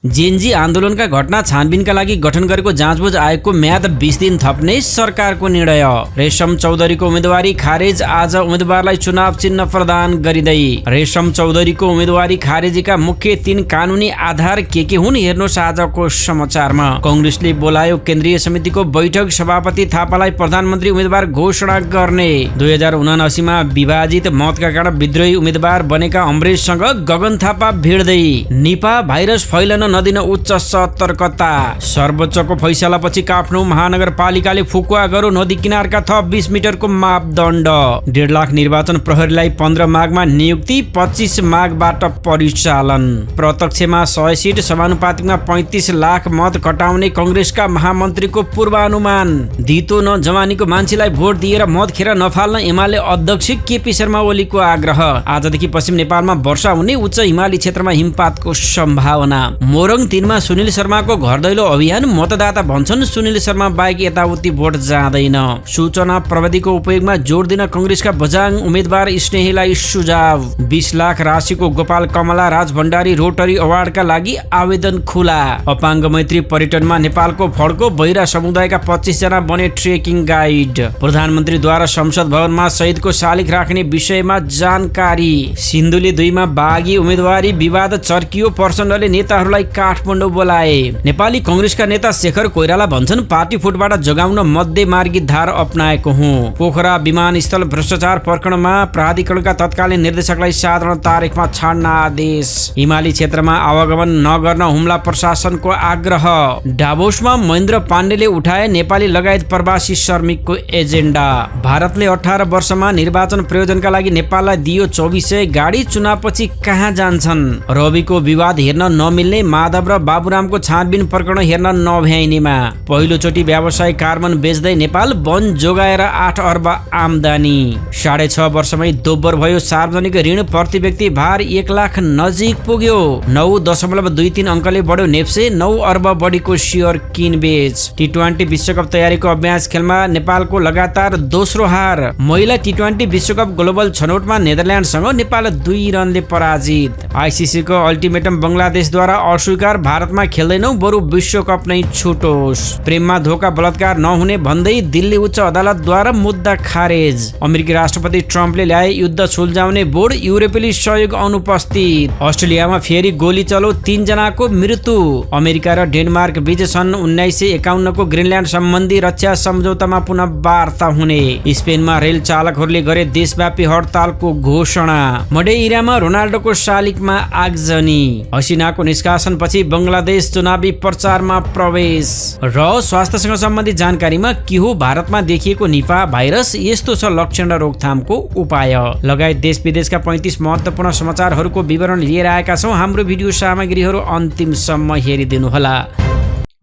JNG आन्दोलनका घटना छानबिनका लागि गठन गरेको जाँचबुझ आयोगको म्याद 20 दिन थप्ने सरकारको निर्णय। रेशम चौधरीको उम्मेदवारी खारेज, आज उम्मेदवारलाई चुनाव चिन्ह प्रदान गरिँदै। रेशम चौधरीको उम्मेदवारी खारेजीका मुख्य 3 कानुनी आधार के हुन्, हेर्नुहोस् आजको समाचारमा। कांग्रेसले बोलायो केन्द्रीय समितिको बैठक, सभापति थापालाई प्रधानमन्त्री उम्मेदवार घोषणा गर्ने। 2079 मा विभाजित मतका कारण विद्रोही उम्मेदवार बनेका अमरेशसँग गगन थापा भिड्दै। निपा भाइरस फैलन नदिन उच्च सतर्कता। सर्वोच्चको फैसलापछि काठमाडौँ महानगरपालिकाले फुकुवा गरो नदी किनारका थप 20 मिटरको मापदण्ड। 1.5 लाख निर्वाचन प्रहरीलाई 15 माघमा नियुक्ति, 25 माघबाट परिचालन। प्रत्यक्षमा 100 सिट, समानुपातिकमा 35 लाख मत कटाउने कांग्रेसका महामन्त्रीको पूर्वानुमान। धितो न जवानीको मान्छेलाई भोट दिएर मत खेर नफाल्न एमाले अध्यक्ष केपी शर्मा ओलीको आग्रह। आजदेखि पश्चिम नेपालमा वर्षा हुने, उच्च हिमाली क्षेत्रमा हिमपातको सम्भावना। मोरङ 3 मा सुनिल शर्माको घर दैलो अभियान, मतदाता भन्छन् सुनिल शर्मा बाहेक यताउति भोट जाँदैन। सूचना प्रविधिको उपयोगमा जोड दिन कांग्रेसका बझाङ उम्मेदवार स्नेहीलाई सुझाव। 20 लाख राशिको गोपाल कमला राज भण्डारी रोटरी अवार्डका लागि आवेदन खुला। अपाङ्ग मैत्री पर्यटनमा नेपालको फड्को, बहिरा समुदायका 25 जना बने ट्रेकिङ गाइड। प्रधानमन्त्रीद्वारा संसद भवनमा शहीदको शालिग राख्ने विषयमा जानकारी। सिन्धुली 2 मा बागी उम्मेदवारी विवाद चर्कियो, प्रचण्डले नेताहरूलाई काठमाडौँ बोलाए। नेपाली कांग्रेसका नेता शेखर कोइराला भन्छन् पार्टी फुटबाट जोगाउन मध्यमार्गी धार अपनाएको हुँ। पोखरा विमानस्थल भ्रष्टाचार प्रकरणमा प्राधिकरणका तत्कालीन निर्देशकलाई साधारण तारिखमा छाड्न आदेश। हिमाली क्षेत्रमा आवागमन नगर्न हुम्ला प्रशासनको आग्रह। डाभोसमा महेन्द्र पाण्डेले उठाए नेपाली लगायत प्रवासी श्रमिकको एजेन्डा। भारतले 18 वर्षमा निर्वाचन प्रयोजनका लागि नेपाललाई दियो 2400 गाडी, चुनावपछि कहाँ जान्छन्? रविको विवाद हेर्न नमिल्ने, माधव र बाबुरामको छानबिन प्रकरण हेर्न नभ्याइनेमा। पहिलोचोटि व्यावसायिक कार्बन बेच्दै नेपाल, वन जोगाएर 8 अर्ब आमदानी। 6.5 वर्षमै दोब्बर भयो सार्वजनिक ऋण, प्रति व्यक्ति भार 1 लाख नजिक पुग्यो। 9.23 अङ्कले बढ्यो नेप्से, 9 अर्ब बढीको सेयर किनबेच। टी20 विश्वकप तयारीको अभ्यास खेलमा नेपालको लगातार दोस्रो हार। महिला टी20 विश्वकप ग्लोबल छनौटमा नेदरल्यान्डसँग नेपाल 2 रनले पराजित। आइसिसीको अल्टिमेटम बङ्गलादेशद्वारा अस्वीकार, भारतमा खेल्दैनौ बरु विश्वकप नै छुटोस्। प्रेममा धोका बलात्कार नहुने भन्दै दिल्ली उच्च अदालतद्वारा मुद्दा खारेज। अमेरिकी राष्ट्रपति ट्रम्पले ल्याए युद्ध सुल्झाउने बोर्ड, युरोपेली सहयोग अनुपस्थित। अस्ट्रेलियामा फेरि गोली चलो, 3 जनाको मृत्यु। अमेरिका र डेनमार्क बीच सन् 1951 को ग्रिनल्यान्ड सम्बन्धी रक्षा सम्झौतामा पुनः वार्ता हुने। स्पेनमा रेल चालकहरूले गरे देशव्यापी हडतालको घोषणा। मडेइरामा रोनाल्डोको शालिगमा आगजनी। हसिनाको निष्कासनपछि बङ्गलादेश चुनावी प्रचारमा प्रवेश। र स्वास्थ्यसँग सम्बन्धित जानकारीमा के हो भारतमा देखिएको निपा भाइरस, यस्तो छ लक्षण र रोकथामको उपाय लगायत देश विदेशका 35 महत्त्वपूर्ण समाचारहरूको विवरण लिएर आएका छौँ। हाम्रो भिडियो सामग्रीहरू अन्तिमसम्म हेरिदिनुहोला।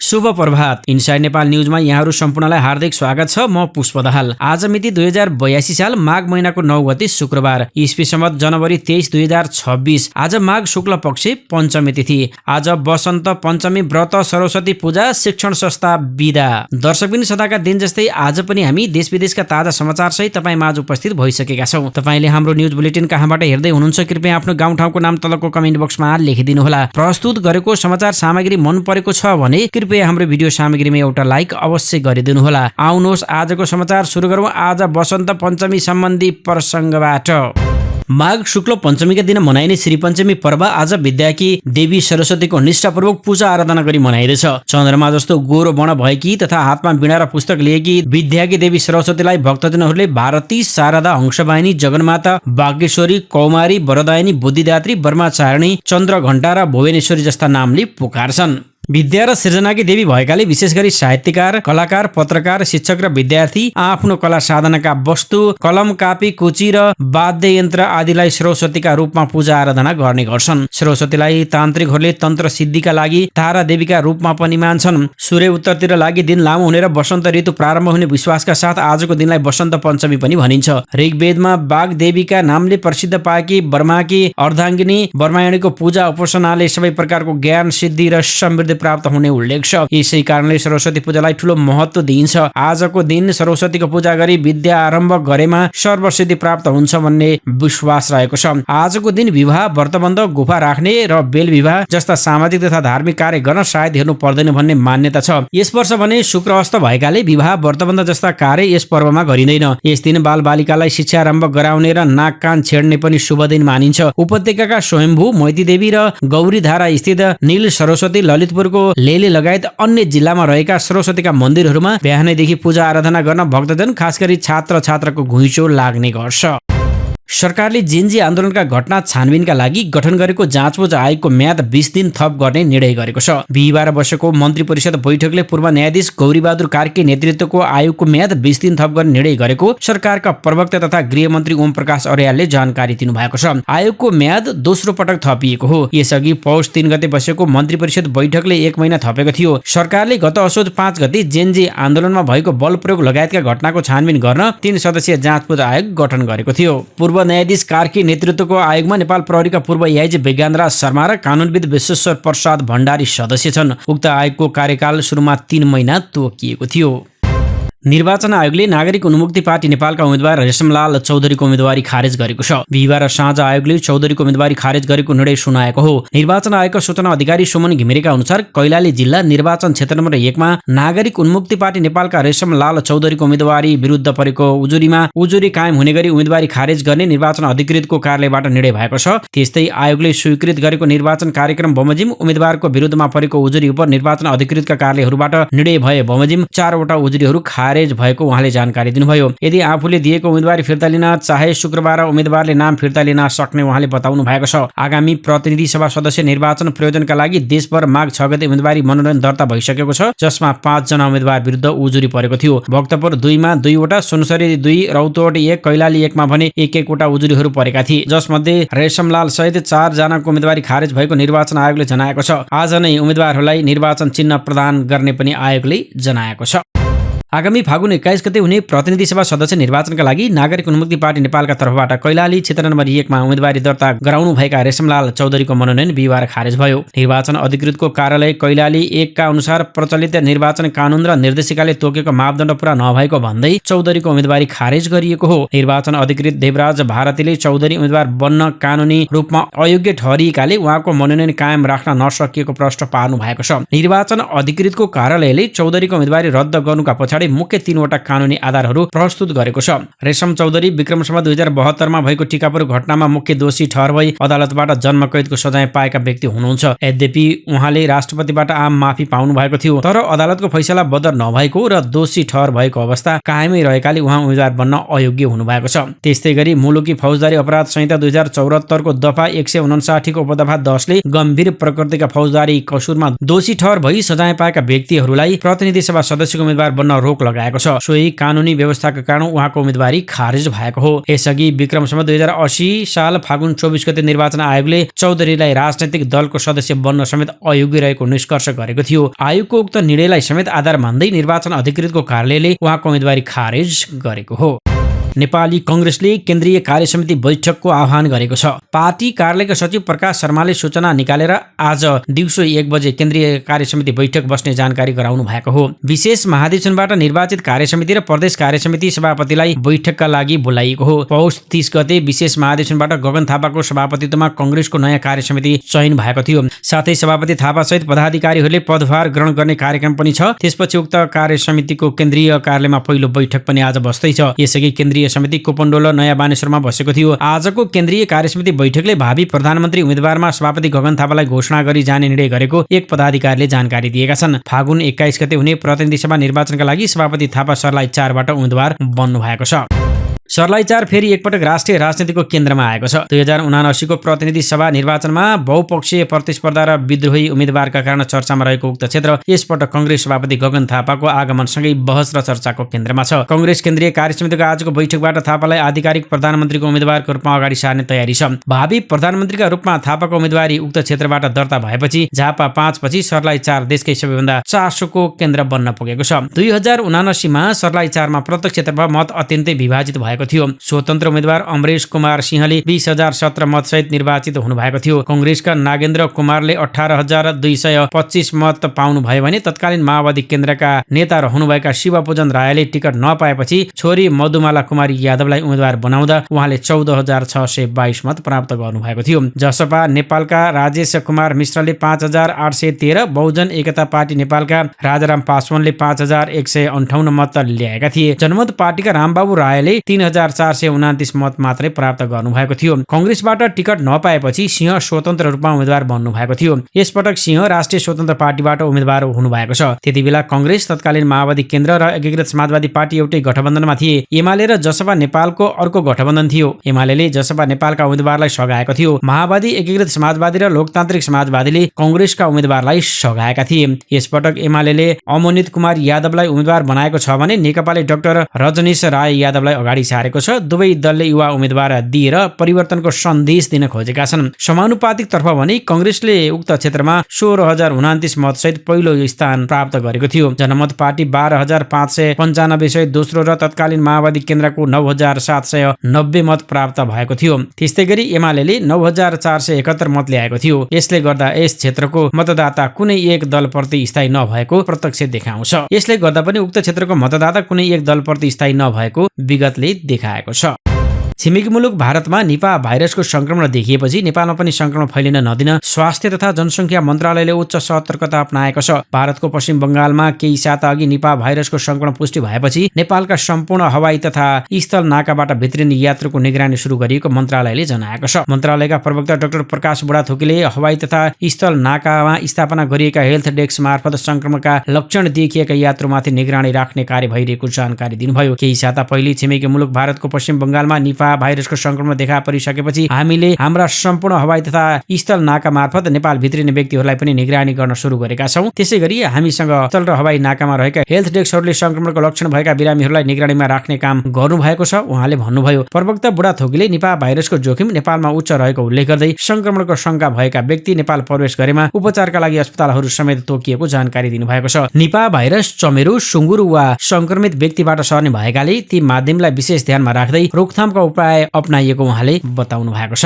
शुभ प्रभात। इनसाइड नेपाल न्यूजमा यहाँहरू सम्पूर्णलाई हार्दिक स्वागत छ। म पुष्प दाहाल। आज मिति 2082 साल माघ महिनाको 9 गते शुक्रबार, ईस्वी सम्वत जनवरी 23, 2026। आज माघ शुक्ल पक्ष पञ्चमी तिथि। आज वसन्त पञ्चमी व्रत, सरस्वती पूजा, शिक्षण संस्था बिदा। दर्शकबिन सदाका दिन जस्तै आज पनि हामी देश विदेशका ताजा समाचार सहित तपाईँ माझ उपस्थित भइसकेका छौँ। तपाईँले हाम्रो न्यूज बुलेटिन कहाँबाट हेर्दै हुनुहुन्छ कृपया आफ्नो गाउँ ठाउँको नाम तलको कमेन्ट बक्समा लेखिदिनुहोला। प्रस्तुत गरेको समाचार सामग्री मन परेको छ भने कृपया हाम्रो भिडियो सामग्रीमा एउटा लाइक अवश्य गरिदिनुहोला। आउनुहोस् आजको समाचार सुरु गरौँ। आज वसन्त पञ्चमी सम्बन्धी प्रसङ्गबाट। माघ शुक्ल पञ्चमीका दिन मनाइने श्री पञ्चमी पर्व आज विद्याकी देवी सरस्वतीको निष्ठापूर्वक पूजा आराधना गरी मनाइँदैछ। चन्द्रमा जस्तो गोरो वर्ण भएकी तथा हातमा वीणा र पुस्तक लिएकी विद्याकी देवी सरस्वतीलाई भक्तजनहरूले भारती, शारदा, हंसवाहिनी, जगन्माता, बागेश्वरी, कौमारी, वरदायिनी, बुद्धिदात्री, ब्रह्मचारिणी, चन्द्रघण्टा र भुवनेश्वरी जस्ता नामले पुकार्छन्। विद्या र सृजनाकी देवी भएकाले विशेष गरी साहित्यकार, कलाकार, पत्रकार, शिक्षक र विद्यार्थी आफ्नो कला साधनाका वस्तु, कलम, कापी, कुची र वाद्य यन्त्र आदिलाई सरस्वतीका रूपमा पूजा आराधना गर्ने गर्छन्। सरस्वतीलाई तान्त्रिकहरूले तन्त्र सिद्धिका लागि तारा देवीका रूपमा पनि मान्छन्। सूर्य उत्तरतिर लागि दिन लामो हुने र वसन्त ऋतु प्रारम्भ हुने विश्वासका साथ आजको दिनलाई वसन्त पञ्चमी पनि भनिन्छ। ऋग्वेदमा बाघ देवीका नामले प्रसिद्ध पाएकी ब्रह्माकी अर्धाङ्गिनी ब्रह्मायणीको पूजा उपासनाले सबै प्रकारको ज्ञान, सिद्धि र समृद्धि प्राप्त हुने उल्लेख छ। यसै कारणले सरस्वती पूजालाई ठूलो महत्त्व दिइन्छ। आजको दिन सरस्वतीको पूजा गरी विद्या आरम्भ गरेमा सर्वसिद्धि प्राप्त हुन्छ भन्ने विश्वास रहेको छ। आजको दिन विवाह, व्रतबन्ध, गुफा राख्ने र बेल विवाह जस्ता सामाजिक तथा धार्मिक कार्य गर्न सायद हेर्नु पर्दैन भन्ने मान्यता छ। यस वर्ष भने शुक्र अस्त भएकाले विवाह, व्रतबन्ध जस्ता कार्य यस पर्वमा गरिँदैन। यस दिन बालबालिकालाई शिक्षा आरम्भ गराउने र नाक कान छेड्ने पनि शुभ दिन मानिन्छ। उपत्यकाका स्वयम्भू, मैतीदेवी र गौरीधारा स्थित नील सरस्वती, ललितपुरको लेले लगायत अन्य जिल्लामा रहेका सरस्वतीका मन्दिरहरूमा बिहानैदेखि पूजा आराधना गर्न भक्तजन खास गरी छात्र छात्राको घुइँचो लाग्ने गर्छ। सरकारले जेनजी आन्दोलनका घटना छानबिनका लागि गठन गरेको जाँचबुझ आयोगको म्याद 20 दिन थप गर्ने निर्णय गरेको छ। बिहिबार बसेको मन्त्री परिषद बैठकले पूर्व न्यायाधीश गौरीबहादुर कार्की नेतृत्वको आयोगको म्याद 20 दिन थप गर्ने निर्णय गरेको सरकारका प्रवक्ता तथा गृहमन्त्री ओम प्रकाश अर्यालले जानकारी दिनुभएको छ। आयोगको म्याद दोस्रो पटक थपिएको हो। यसअघि पौष 3 गते बसेको मन्त्री परिषद बैठकले 1 महिना थपेको थियो। सरकारले गत असोज 5 गते जेनजी आन्दोलनमा भएको बल प्रयोग लगायतका घटनाको छानबिन गर्न 3 सदस्यीय जाँचबुझ आयोग गठन गरेको थियो। पूर्व न्यायाधीश कार्की नेतृत्वको आयोगमा नेपाल प्रहरीका पूर्व एआइजी विज्ञानराज शर्मा र कानुनविद विश्वेश्वर प्रसाद भण्डारी सदस्य छन्। उक्त आयोगको कार्यकाल सुरुमा 3 महिना तोकिएको थियो। निर्वाचन आयोगले नागरिक उन्मुक्ति पार्टी नेपालका उम्मेद्वार रेशमलाल चौधरीको उम्मेदवारी खारेज गरेको छ। बिहिबार साँझ आयोगले चौधरीको उम्मेदवारी खारेज गरेको निर्णय सुनाएको हो। निर्वाचन आयोगका सूचना अधिकारी सुमन घिमिरेका अनुसार कैलाली जिल्ला निर्वाचन क्षेत्र नम्बर 1 मा नागरिक उन्मुक्ति पार्टी नेपालका रेशमलाल चौधरीको उम्मेदवारी विरुद्ध परेको उजुरीमा उजुरी कायम हुने गरी उम्मेदवारी खारेज गर्ने निर्वाचन अधिकृतको कार्यालयबाट निर्णय भएको छ। त्यस्तै आयोगले स्वीकृत गरेको निर्वाचन कार्यक्रम बमोजिम उम्मेदवारको विरुद्धमा परेको उजुरी उप निर्वाचन अधिकृतका कार्यालयहरूबाट निर्णय भए बमोजिम 4 वटा उजुरीहरू खारेज भएको उहाँले जानकारी दिनुभयो। यदि आफूले दिएको उम्मेदवारी फिर्ता लिन चाहे शुक्रबार उम्मेदवारले नाम फिर्ता लिन सक्ने उहाँले बताउनु भएको छ। आगामी प्रतिनिधि सभा सदस्य निर्वाचन प्रयोजनका लागि देशभर माघ 6 गते उम्मेदवारी मनोनयन दर्ता भइसकेको छ, जसमा 5 जना उम्मेदवार विरुद्ध उजुरी परेको थियो। भक्तपुर 2 मा 2 वटा, सुनसरी 2, रौतहट 1, कैलाली 1 मा भने 1-1 वटा उजुरीहरू परेका थिए, जसमध्ये रेशमलाल सहित 4 जनाको उम्मेदवारी खारेज भएको निर्वाचन आयोगले जनाएको छ। आज नै उम्मेदवारहरूलाई निर्वाचन चिन्ह प्रदान गर्ने पनि आयोगले जनाएको छ। आगामी फागुन 21 गते हुने प्रतिनिधि सभा सदस्य निर्वाचनका लागि नागरिक उन्मुक्ति पार्टी नेपालका तर्फबाट कैलाली क्षेत्र नम्बर 1 मा उम्मेदवारी दर्ता गराउनु भएका रेशमलाल चौधरीको मनोनयन बिहिबार खारेज भयो। निर्वाचन अधिकृतको कार्यालय कैलाली 1 का अनुसार प्रचलित निर्वाचन कानून र निर्देशिकाले तोकेको मापदण्ड पूरा नभएको भन्दै चौधरीको उम्मेदवारी खारेज गरिएको हो। निर्वाचन अधिकृत देवराज भारतीले चौधरी उम्मेदवार बन्न कानूनी रूपमा अयोग्य ठहरिएकाले उहाँको मनोनयन कायम राख्न नसकिएको प्रश्न पार्नु भएको छ। निर्वाचन अधिकृतको कार्यालयले चौधरीको उम्मेदवारी रद्द गर्नुका पछाडि मुख्य 3 वटा कानूनी आधारहरू प्रस्तुत गरेको छ। रेशम चौधरी विक्रम सम्वत 2072 मा भएको टिकापुर घटनामा मुख्य दोषी ठहर भई अदालतबाट जन्मकैदको सजाय पाएका व्यक्ति हुनुहुन्छ। यद्यपि उहाँले राष्ट्रपतिबाट आम माफी पाउनु भएको थियो, तर अदालतको फैसला बदर नभएको र दोषी ठहर भएको अवस्था कायमै रहेकाले उहाँ उम्मेदवार बन्न अयोग्य हुनुभएको छ। त्यस्तै गरी मुलुकी फौजदारी अपराध संहिता 2074 को दफा 159 को उपदफा 10 ले गम्भीर प्रकृतिका फौजदारी कसुरमा दोषी ठहर भई सजाय पाएका व्यक्तिहरूलाई प्रतिनिधि सभा सदस्यको उम्मेदवार बन्न रोक लगाएको छ। सोही कानूनी व्यवस्थाका कारण उहाँको उम्मेदवारी खारेज भएको हो। यसअघि विक्रम सम्वत 2080 साल फागुन 24 गते निर्वाचन आयोगले चौधरीलाई राजनैतिक दलको सदस्य बन्न समेत अयोग्य रहेको निष्कर्ष गरेको थियो। आयोगको उक्त निर्णयलाई समेत आधार मान्दै निर्वाचन अधिकृतको कार्यालयले उहाँको उम्मेदवारी खारेज गरेको हो। नेपाली कांग्रेसले केन्द्रीय कार्यसमिति बैठकको आह्वान गरेको छ। पार्टी कार्यालयका सचिव प्रकाश शर्माले सूचना निकालेर आज दिउँसो 1 बजे केन्द्रीय कार्यसमिति बैठक बस्ने जानकारी गराउनु भएको हो। विशेष महाधिवेशनबाट निर्वाचित कार्यसमिति र प्रदेश कार्यसमिति सभापतिलाई बैठकका लागि बोलाइएको हो। पौष 30 गते विशेष महाधिवेशनबाट गगन थापाको सभापतित्वमा कांग्रेसको नयाँ कार्यसमिति चयन भएको थियो। साथै सभापति थापा सहित पदाधिकारीहरूले पदभार ग्रहण गर्ने कार्यक्रम पनि छ। त्यसपछि उक्त कार्यसमितिको केन्द्रीय कार्यालयमा पहिलो बैठक पनि आज बस्दैछ। यसअघि केन्द्रीय समिति कोपण्डोल नयाँ बानेश्वरमा बसेको थियो। आजको केन्द्रीय कार्यसमिति बैठकले भावी प्रधानमन्त्री उम्मेदवारमा सभापति गगन थापालाई घोषणा गरी जाने निर्णय गरेको एक पदाधिकारीले जानकारी दिएका छन्। फागुन 21 गते हुने प्रतिनिधि सभा निर्वाचनका लागि सभापति थापा सर्लाही 4 बाट उम्मेदवार बन्नु भएको छ। सर्लाही 4 फेरि एकपटक राष्ट्रिय राजनीतिको केन्द्रमा आएको छ। 2079 को प्रतिनिधि सभा निर्वाचनमा बहुपक्षीय प्रतिस्पर्धा र विद्रोही उम्मेदवारका कारण चर्चामा रहेको उक्त क्षेत्र यसपटक कांग्रेस सभापति गगन थापाको आगमनसँगै बहस र चर्चाको केन्द्रमा छ। कांग्रेस केन्द्रीय कार्यसमितिको आजको बैठकबाट थापालाई आधिकारिक प्रधानमन्त्रीको उम्मेदवारको रूपमा अगाडि सार्ने तयारी छ। भावी प्रधानमन्त्रीका रूपमा थापाको उम्मेदवारी उक्त क्षेत्रबाट दर्ता भएपछि झापा 5 पछि सर्लाही 4 देशकै सबैभन्दा चासोको केन्द्र बन्न पुगेको छ। 2079 मा सर्लाही 4 मा प्रत्यक्ष क्षेत्रफल मत अत्यन्तै विभाजित भएको भएको थियो। स्वतन्त्र उम्मेद्वार अमरेश कुमार सिंहले 20,017 मतसहित निर्वाचित हुनुभएको थियो। कांग्रेसका नागेन्द्र कुमारले 18,225 मत पाउनुभयो भने तत्कालीन माओवादी केन्द्रका नेता रहनुभएका शिवपूजन रायले टिकट नपाएपछि छोरी मधुमाला कुमारी यादवलाई उम्मेद्वार बनाउँदा उहाँले 14,622 मत प्राप्त गर्नुभएको थियो। जसपा नेपालका राजेश कुमार मिश्रले 5,813, बहुजन एकता पार्टी नेपालका राजाराम पासवानले 5,158 मत ल्याएका थिए। जनमत पार्टीका रामबाबु रायले 3,429 मत मात्रै प्राप्त गर्नुभएको थियो। कांग्रेसबाट टिकट नपाएपछि सिंह स्वतन्त्र रूपमा उम्मेद्वार बन्नुभएको थियो। यसपटक सिंह राष्ट्रिय स्वतन्त्र पार्टीबाट उम्मेद्वार हुनुभएको छ। त्यतिबेला कांग्रेस, तत्कालीन माओवादी केन्द्र र एकीकृत समाजवादी पार्टी एउटै गठबन्धनमा थिए। एमाले र जसपा नेपालको अर्को गठबन्धन थियो। एमाले जसपा नेपालका उम्मेद्वारलाई सघाएको थियो। माओवादी, एकीकृत समाजवादी र लोकतान्त्रिक समाजवादीले कांग्रेसका उम्मेद्वारलाई सघाएका थिए। यसपटक एमाले अमोनित कुमार यादवलाई उम्मेद्वार बनाएको छ भने नेकपाले डाक्टर रजनीश राय यादवलाई अगाडि सारेको छ। दुवै दलले युवा उम्मेद्वार दिएर परिवर्तनको सन्देश दिन खोजेका छन्। समानुपातिक तर्फ भने कांग्रेसले उक्त क्षेत्रमा 16,029 मतसहित पहिलो स्थान प्राप्त गरेको थियो। जनमत पार्टी 12,595 सहित दोस्रो र तत्कालीन माओवादी केन्द्रको 9,790 मत प्राप्त भएको थियो। त्यस्तै गरी एमाले 9,471 मत ल्याएको थियो। यसले गर्दा यस क्षेत्रको मतदाता कुनै एक दलप्रति स्थायी नभएको प्रत्यक्ष देखाउँछ। यसले गर्दा पनि उक्त क्षेत्रको मतदाता कुनै एक दलप्रति स्थायी नभएको विगतले देखाएको छ। छिमेकी मुलुक भारतमा निपा भाइरसको संक्रमण देखिएपछि नेपालमा पनि संक्रमण फैलिन नदिन स्वास्थ्य तथा जनसङ्ख्या मन्त्रालयले उच्च सतर्कता अपनाएको छ। भारतको पश्चिम बंगालमा केही साता अघि निपा भाइरसको संक्रमण पुष्टि भएपछि नेपालका सम्पूर्ण हवाई तथा स्थल नाकाबाट भित्रिने यात्रुको निगरानी सुरु गरिएको मन्त्रालयले जनाएको छ। मन्त्रालयका प्रवक्ता डाक्टर प्रकाश बुढाथोकीले हवाई तथा स्थल नाकामा स्थापना गरिएका हेल्थ डेस्क मार्फत संक्रमणका लक्षण देखिएका यात्रुमाथि निगरानी राख्ने कार्य भइरहेको जानकारी दिनुभयो। केही साता पहिले छिमेकी मुलुक भारतको पश्चिम बंगालमा निपा भाइरसको संक्रमण देखा परिसकेपछि हामीले हाम्रा सम्पूर्ण हवाई तथा स्थल नाका मार्फत नेपाल भित्रिने व्यक्तिहरूलाई पनि निगरानी गर्न सुरु गरेका छौं। त्यसैगरी हामीसँग स्थल र हवाई नाकामा रहेका हेल्थ डेस्कहरूले संक्रमणको लक्षण भएका बिरामीहरूलाई निगरानीमा राख्ने काम गर्नुभएको छ उहाँले भन्नुभयो। प्रवक्ता बुढाथोकीले निपा भाइरसको जोखिम नेपालमा उच्च रहेको उल्लेख गर्दै संक्रमणको शंका भएका व्यक्ति नेपाल प्रवेश गरेमा उपचारका लागि अस्पतालहरू समेत तोकिएको जानकारी दिनुभएको छ। निपा भाइरस चमेरो, सुँगुर वा संक्रमित व्यक्तिबाट सर्ने भएकाले ती माध्यमलाई विशेष ध्यानमा राख्दै रोकथामका उपाय अपनाइएको उहाँले बताउनु भएको छ।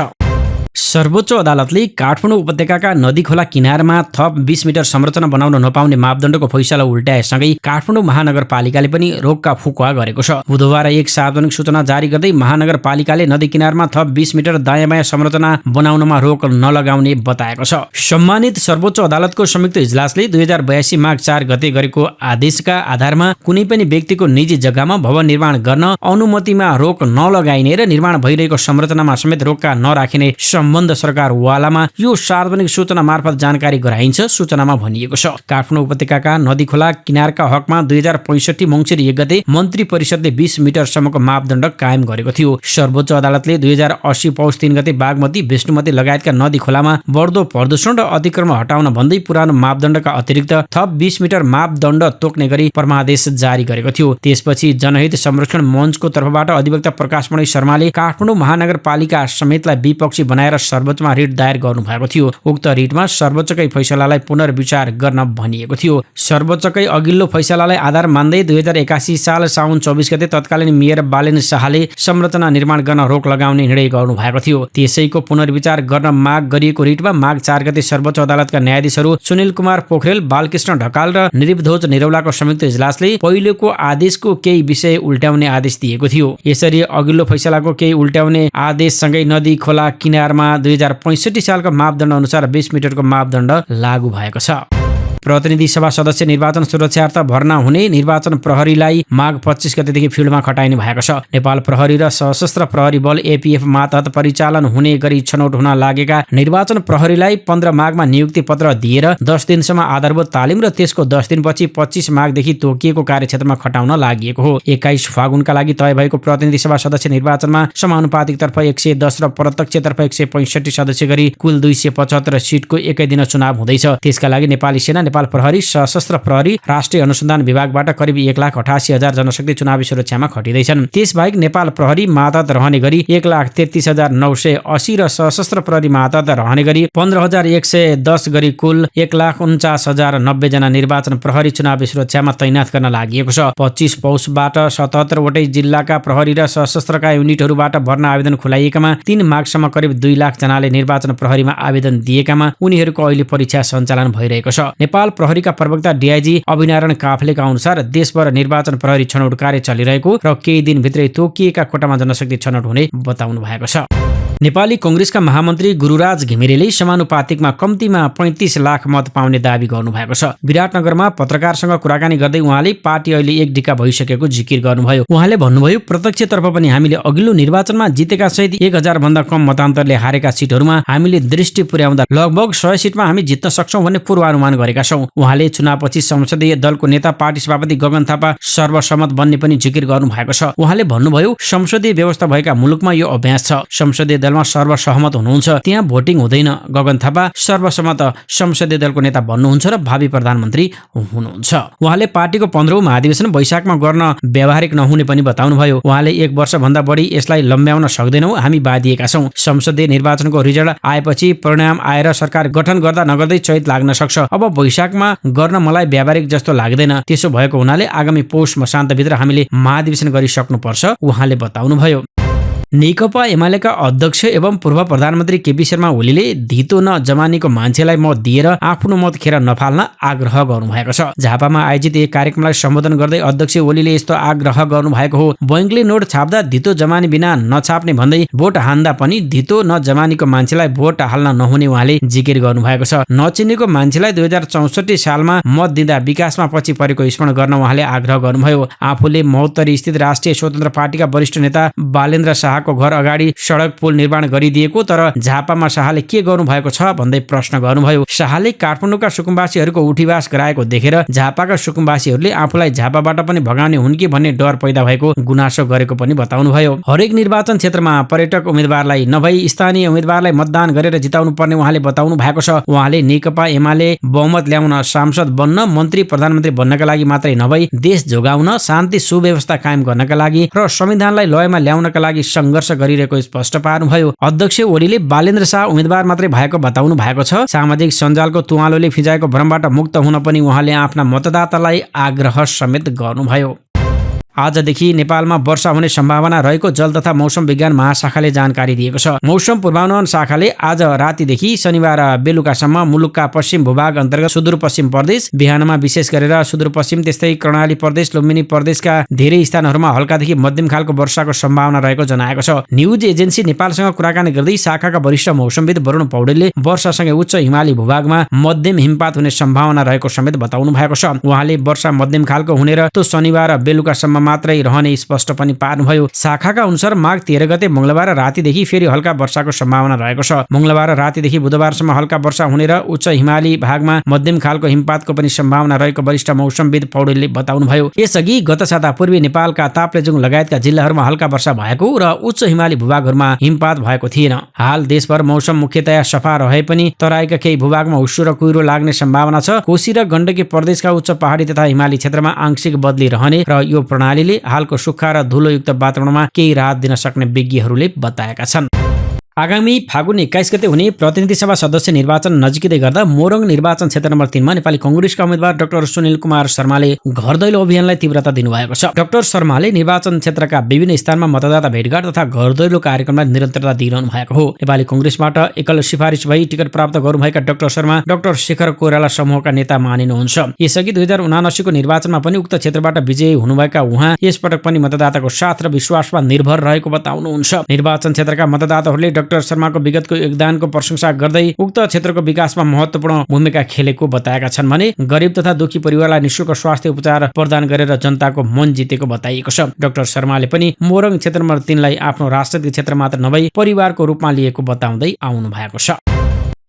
सर्वोच्च अदालतले काठमाडौँ उपत्यकाका नदी खोला किनारमा थप 20 मिटर संरचना बनाउन नपाउने मापदण्डको फैसला उल्टाएसँगै काठमाडौँ महानगरपालिकाले पनि रोकका फुकुवा गरेको छ। बुधबार एक सार्वजनिक सूचना जारी गर्दै महानगरपालिकाले नदी किनारमा थप 20 मिटर दायाँ बायाँ संरचना बनाउनमा रोक नलगाउने बताएको छ। सम्मानित सर्वोच्च अदालतको संयुक्त इजलासले 2082 माघ 4 गते गरेको आदेशका आधारमा कुनै पनि व्यक्तिको निजी जग्गामा भवन निर्माण गर्न अनुमतिमा रोक नलगाइने र निर्माण भइरहेको संरचनामा समेत रोकका नराखिने सम्बन्ध सरकारवालामा यो सार्वजनिक सूचना मार्फत जानकारी गराइन्छ। सूचनामा भनिएको छ काठमाडौँ उपत्यकाका नदी खोला किनारका हकमा 2065 मङ्सिर 1 गते मन्त्री परिषदले 20 मिटरसम्मको मापदण्ड कायम गरेको थियो। सर्वोच्च अदालतले 2080 पौष 3 गते बागमती, विष्णुमती लगायतका नदी खोलामा बढ्दो प्रदूषण र अतिक्रमण हटाउन भन्दै पुरानो मापदण्डका अतिरिक्त थप 20 मिटर मापदण्ड तोक्ने गरी परमादेश जारी गरेको थियो। त्यसपछि जनहित संरक्षण मञ्चको तर्फबाट अधिवक्ता प्रकाशमणि शर्माले काठमाडौँ महानगरपालिका समेतलाई विपक्षी बनाएर सर्वोच्चमा रिट दायर गर्नुभएको थियो। उक्त रिटमा सर्वोच्चकै फैसलालाई पुनर्विचार गर्न भनिएको थियो। सर्वोच्चकै अघिल्लो फैसलालाई आधार मान्दै 2081 साल साउन 24 गते तत्कालीन मेयर बालेन शाहले संरचना निर्माण गर्न रोक लगाउने निर्णय गर्नुभएको थियो। त्यसैको पुनर्विचार गर्न माग गरिएको रिटमा माघ 4 गते सर्वोच्च अदालतका न्यायाधीशहरू सुनिल कुमार पोखरेल, बालकृष्ण ढकाल र निरवध्वज निरौलाको संयुक्त इजलासले पहिलेको आदेशको केही विषय उल्ट्याउने आदेश दिएको थियो। यसरी अघिल्लो फैसलाको केही उल्ट्याउने आदेशसँगै नदी खोला किनारमा 2065 सालको मापदण्ड अनुसार 20 मिटरको मापदण्ड लागू भएको छ। प्रतिनिधि सभा सदस्य निर्वाचन सुरक्षार्थ भर्ना हुने निर्वाचन प्रहरीलाई माघ 25 गतेदेखि फिल्डमा खटाइने भएको छ। नेपाल प्रहरी र सशस्त्र प्रहरी बल APF मातहत परिचालन हुने गरी छनौट हुन लागेका निर्वाचन प्रहरीलाई 15 माघमा नियुक्ति पत्र दिएर 10 दिनसम्म आधारभूत तालिम र त्यसको 10 दिनपछि 25 माघदेखि तोकिएको कार्यक्षेत्रमा खटाउन लागि हो। 21 फागुनका लागि तय भएको प्रतिनिधि सभा सदस्य निर्वाचनमा समानुपातिक तर्फ 110 र प्रत्यक्ष तर्फ 165 सदस्य गरी कुल 275 सिटको एकै दिन चुनाव हुँदैछ। त्यसका लागि नेपाली सेना, नेपाल प्रहरी, सशस्त्र प्रहरी, राष्ट्रिय अनुसन्धान विभागबाट करिब 1,88,000 जनशक्ति चुनावी सुरक्षामा खटिँदैछन्। त्यसबाहेक नेपाल प्रहरी मातहत रहने गरी 1,33,980 र सशस्त्र प्रहरी मातहत रहने गरी 15,110 गरी कुल 1,49,090 जना निर्वाचन प्रहरी चुनावी सुरक्षामा तैनाथ गर्न लागि। 25 पौषबाट 77 वटै जिल्लाका प्रहरी र सशस्त्रका युनिटहरूबाट भर्ना आवेदन खुलाइएकामा 3 मार्चसम्म करिब 2 लाख जनाले निर्वाचन प्रहरीमा आवेदन दिएकामा उनीहरूको अहिले परीक्षा सञ्चालन भइरहेको छ। नेपाल प्रहरीका प्रवक्ता डीआईजी अभिनारायण काफलेका अनुसार देशभर निर्वाचन प्रहरी छनौट कार्य चलिरहेको र केही दिनभित्रै तोकिएका कोटामा जनशक्ति छनौट हुने बताउनु भएको छ। नेपाली कांग्रेसका महामन्त्री गुरुराज घिमिरेले समानुपातिकमा कम्तीमा 35 लाख मत पाउने दावी गर्नुभएको छ। विराटनगरमा पत्रकारसँग कुराकानी गर्दै उहाँले पार्टी अहिले एक डिक्का भइसकेको जिकिर गर्नुभयो। उहाँले भन्नुभयो, प्रत्यक्षतर्फ पनि हामीले अघिल्लो निर्वाचनमा जितेका सहित 1000 भन्दा कम मतान्तरले हारेका सिटहरूमा हामीले दृष्टि पुर्याउँदा लगभग 100 सिटमा हामी जित्न सक्छौं भन्ने पूर्वानुमान गरेका छौं। उहाँले चुनावपछि संसदीय दलको नेता पार्टी सभापति गगन थापा सर्वसम्मत बन्ने पनि जिकिर गर्नुभएको छ। उहाँले भन्नुभयो, संसदीय व्यवस्था भएका मुलुकमा यो अभ्यास छ। संसदीय दलमा सर्वसहमत हुनुहुन्छ, त्यहाँ भोटिङ हुँदैन। गगन थापा सर्वसम्मत संसदीय दलको नेता बन्नुहुन्छ र भावी प्रधानमन्त्री हुनुहुन्छ। उहाँले पार्टीको 15औं महाधिवेशन वैशाखमा गर्न व्यावहारिक नहुने पनि बताउनुभयो। उहाँले 1 वर्षभन्दा बढी यसलाई लम्ब्याउन सक्दैनौं, हामी बाँधिएका छौं। संसदीय निर्वाचनको रिजल्ट आएपछि परिणाम आएर सरकार गठन गर्दा नगर्दै चैत लाग्न सक्छ। अब वैशाखमा गर्न मलाई व्यावहारिक जस्तो लाग्दैन। त्यसो भएको हुनाले आगामी पौष मसान्तभित्र हामीले महाधिवेशन गरिसक्नुपर्छ उहाँले बताउनुभयो। नेकपा एमालेका अध्यक्ष एवं पूर्व प्रधानमन्त्री केपी शर्मा ओलीले धितो न जमानीको मान्छेलाई मत दिएर आफ्नो मत खेर नफाल्न आग्रह गर्नुभएको छ। झापामा आयोजित एक कार्यक्रमलाई सम्बोधन गर्दै अध्यक्ष ओलीले यस्तो आग्रह गर्नुभएको हो। बैंकले नोट छाप्दा धितो जमानी बिना नछाप्ने भन्दै भोट हान्दा पनि धितो न जमानीको मान्छेलाई भोट हाल्न नहुने उहाँले जिकिर गर्नुभएको छ। नचिनेको मान्छेलाई 2064 सालमा मत दिँदा विकासमा पछि परेको स्मरण गर्न उहाँले आग्रह गर्नुभयो। आफूले महोत्तरी स्थित राष्ट्रिय स्वतन्त्र पार्टीका वरिष्ठ नेता बालेन्द्र शाहको घर अगाडि सडक पुल निर्माण गरिदिएको, तर झापामा शाहले के गर्नु भएको छ भन्दै प्रश्न गर्नुभयो। शाहले काठमाडौँका सुकुम्बासीहरूको उठीवास गराएको देखेर झापाका सुकुम्बासीहरूले आफूलाई झापाबाट पनि भगाउने हुन् कि भन्ने डर पैदा भएको गुनासो गरेको पनि बताउनुभयो। हरेक निर्वाचन क्षेत्रमा पर्यटक उम्मेदवारलाई नभई स्थानीय उम्मेदवारलाई मतदान गरेर जिताउनु पर्ने उहाँले बताउनु भएको छ। उहाँले नेकपा एमाले बहुमत ल्याउन, सांसद बन्न, मन्त्री प्रधानमन्त्री बन्नका लागि मात्रै नभई देश जोगाउन, शान्ति सुव्यवस्था कायम गर्नका लागि र संविधानलाई लयमा ल्याउनका लागि संघर्ष गरिरहेको स्पष्ट पार्नुभयो। अध्यक्ष ओलीले बालेन्द्र शाह उम्मेदवार मात्रै भएको बताउनु भएको छ। सामाजिक सञ्जालको तुवालोले फिजाएको भ्रमबाट मुक्त हुन पनि उहाँले आफ्ना मतदातालाई आग्रह समेत गर्नुभयो। आजदेखि नेपालमा वर्षा हुने सम्भावना रहेको जल तथा मौसम विज्ञान महाशाखाले जानकारी दिएको छ। मौसम पूर्वानुमान शाखाले आज रातिदेखि शनिबार बेलुकासम्म मुलुकका पश्चिम भूभाग अन्तर्गत सुदूरपश्चिम प्रदेश, बिहानमा विशेष गरेर सुदूरपश्चिम, त्यस्तै कर्णाली प्रदेश, लुम्बिनी प्रदेशका धेरै स्थानहरूमा हल्कादेखि मध्यम खालको वर्षाको सम्भावना रहेको जनाएको छ। न्युज एजेन्सी नेपालसँग कुराकानी गर्दै शाखाका वरिष्ठ मौसमविद वरुण पौडेलले वर्षासँगै उच्च हिमाली भूभागमा मध्यम हिमपात हुने सम्भावना रहेको समेत बताउनु भएको छ। उहाँले वर्षा मध्यम खालको हुने र त्यो शनिबार बेलुकासम्म मात्रै रहने स्पष्ट पनि पार्नुभयो। शाखाका अनुसार माघ 13 गते मंगलबार रातिदेखि फेरि हल्का वर्षाको सम्भावना रहेको छ। मंगलबार रातिदेखि बुधबारसम्म हल्का वर्षा हुने र उच्च हिमाली भागमा मध्यम खालको हिमपातको पनि सम्भावना रहेको वरिष्ठ मौसमविद पौडेलले बताउनुभयो। यसअघि गत साता पूर्वी नेपालका ताप्लेजुङ लगायतका जिल्लाहरूमा हल्का वर्षा भएको र उच्च हिमाली भूभागहरूमा हिमपात भएको थिएन। हाल देशभर मौसम मुख्यतया सफा रहे पनि तराईका केही भूभागमा हुस्सो र कुहिरो लाग्ने सम्भावना छ। कोशी र गण्डकी प्रदेशका उच्च पहाडी तथा हिमाली क्षेत्रमा आंशिक बदली रहने र यो प्रणालीले हालको सुक्खा र धुलोयुक्त वातावरणमा केही राहत दिन सक्ने विज्ञहरूले बताएका छन्। आगामी फागुन 21 गते हुने प्रतिनिधि सभा सदस्य निर्वाचन नजिकै गर्दा मोरङ निर्वाचन क्षेत्र नम्बर 3 मा नेपाली कांग्रेसका उम्मेदवार डाक्टर सुनिल कुमार शर्माले घर दैलो अभियानलाई तीव्रता दिनुभएको छ। डाक्टर शर्माले निर्वाचन क्षेत्रका विभिन्न स्थानमा मतदाता भेटघाट तथा घर दैलो कार्यक्रमलाई निरन्तरता दिइरहनु भएको हो। नेपाली कांग्रेसबाट एकल सिफारिस भई टिकट प्राप्त गर्नुभएका डाक्टर शर्मा डाक्टर शेखर कोइराला समूहका नेता मानिनुहुन्छ। यसअघि 2079 को निर्वाचनमा पनि उक्त क्षेत्रबाट विजयी हुनुभएका उहाँ यसपटक पनि मतदाताको साथ र विश्वासमा निर्भर रहेको बताउनुहुन्छ। निर्वाचन क्षेत्रका मतदाताहरूले डाक्टर शर्माको विगतको योगदानको प्रशंसा गर्दै उक्त क्षेत्रको विकासमा महत्त्वपूर्ण भूमिका खेलेको बताएका छन् भने गरिब तथा दुखी परिवारलाई निःशुल्क स्वास्थ्य उपचार प्रदान गरेर जनताको मन जितेको बताइएको छ। डाक्टर शर्माले पनि मोरङ क्षेत्र नम्बर 3 लाई आफ्नो राजनीतिक क्षेत्र मात्र नभई परिवारको रूपमा लिएको बताउँदै आउनु भएको छ।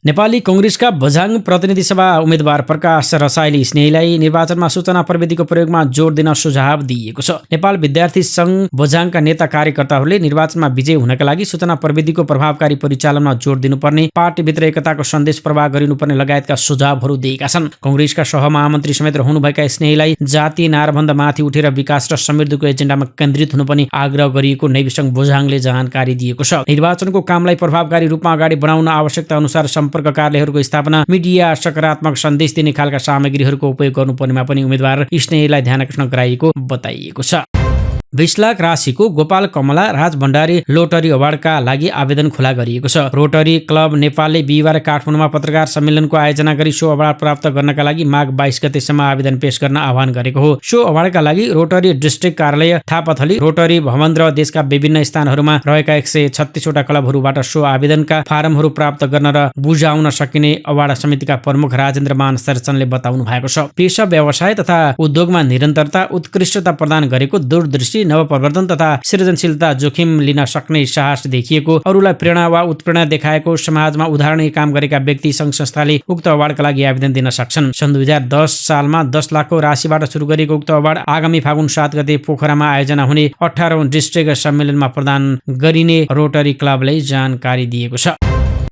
नेपाली कांग्रेसका बझाङ प्रतिनिधि सभा उम्मेद्वार प्रकाश रसाइली स्नेहीलाई निर्वाचनमा सूचना प्रविधिको प्रयोगमा जोड दिन सुझाव दिएको छ। नेपाल विद्यार्थी संघ बझाङका नेता कार्यकर्ताहरूले निर्वाचनमा विजयी हुनका लागि सूचना प्रविधिको प्रभावकारी परिचालनमा जोड दिनुपर्ने, पार्टीभित्र एकताको सन्देश प्रवाह गरिनुपर्ने लगायतका सुझावहरू दिएका छन्। कांग्रेसका सहमहामन्त्री समेत रहनुभएका स्नेहीलाई जातीय नारभन्दा माथि उठेर विकास र समृद्धिको एजेन्डामा केन्द्रित हुनुपर्ने आग्रह गरिएको नैवी संघ बझाङले जानकारी दिएको छ। निर्वाचनको कामलाई प्रभावकारी रूपमा अगाडि बढाउन आवश्यकता अनुसार सम्पर्क कार्यालयहरूको स्थापना, मिडिया, सकारात्मक सन्देश दिने खालका सामग्रीहरूको उपयोग गर्नुपर्नेमा पनि उम्मेद्वार स्नेहीलाई ध्यानकर्षण गराइएको बताइएको छ। 20 लाख राशिको गोपाल कमला राज भण्डारी लोटरी अवार्डका लागि आवेदन खुला गरिएको छ। रोटरी क्लब नेपालले बिहिबार काठमाडौँमा पत्रकार सम्मेलनको आयोजना गरी सो अवार्ड प्राप्त गर्नका लागि माघ 22 गतेसम्म आवेदन पेश गर्न आह्वान गरेको हो। सो अवार्डका लागि रोटरी डिस्ट्रिक्ट कार्यालय थापाथली, रोटरी भवन र देशका विभिन्न स्थानहरूमा रहेका 136 वटा क्लबहरूबाट सो आवेदनका फारमहरू प्राप्त गर्न र बुझाउन सकिने अवार्ड समितिका प्रमुख राजेन्द्र मान सर्चनले बताउनु भएको छ। पेशा, व्यवसाय तथा उद्योगमा निरन्तरता, उत्कृष्टता प्रदान गरेको दूरदृष्टि, नवप्रवर्तन तथा सृजनशीलता, जोखिम लिन सक्ने साहस देखिएको, अरूलाई प्रेरणा वा उत्प्रेरणा देखाएको, समाजमा उदाहरणीय काम गरेका व्यक्ति सङ्घ संस्थाले उक्त अवार्डका लागि आवेदन दिन सक्छन्। सन् 2010 सालमा 10 लाखको राशिबाट सुरु गरेको उक्त अवार्ड आगामी फागुन 7 गते पोखरामा आयोजना हुने 18औं डिस्ट्रिक्ट सम्मेलनमा प्रदान गरिने रोटरी क्लबले जानकारी दिएको छ।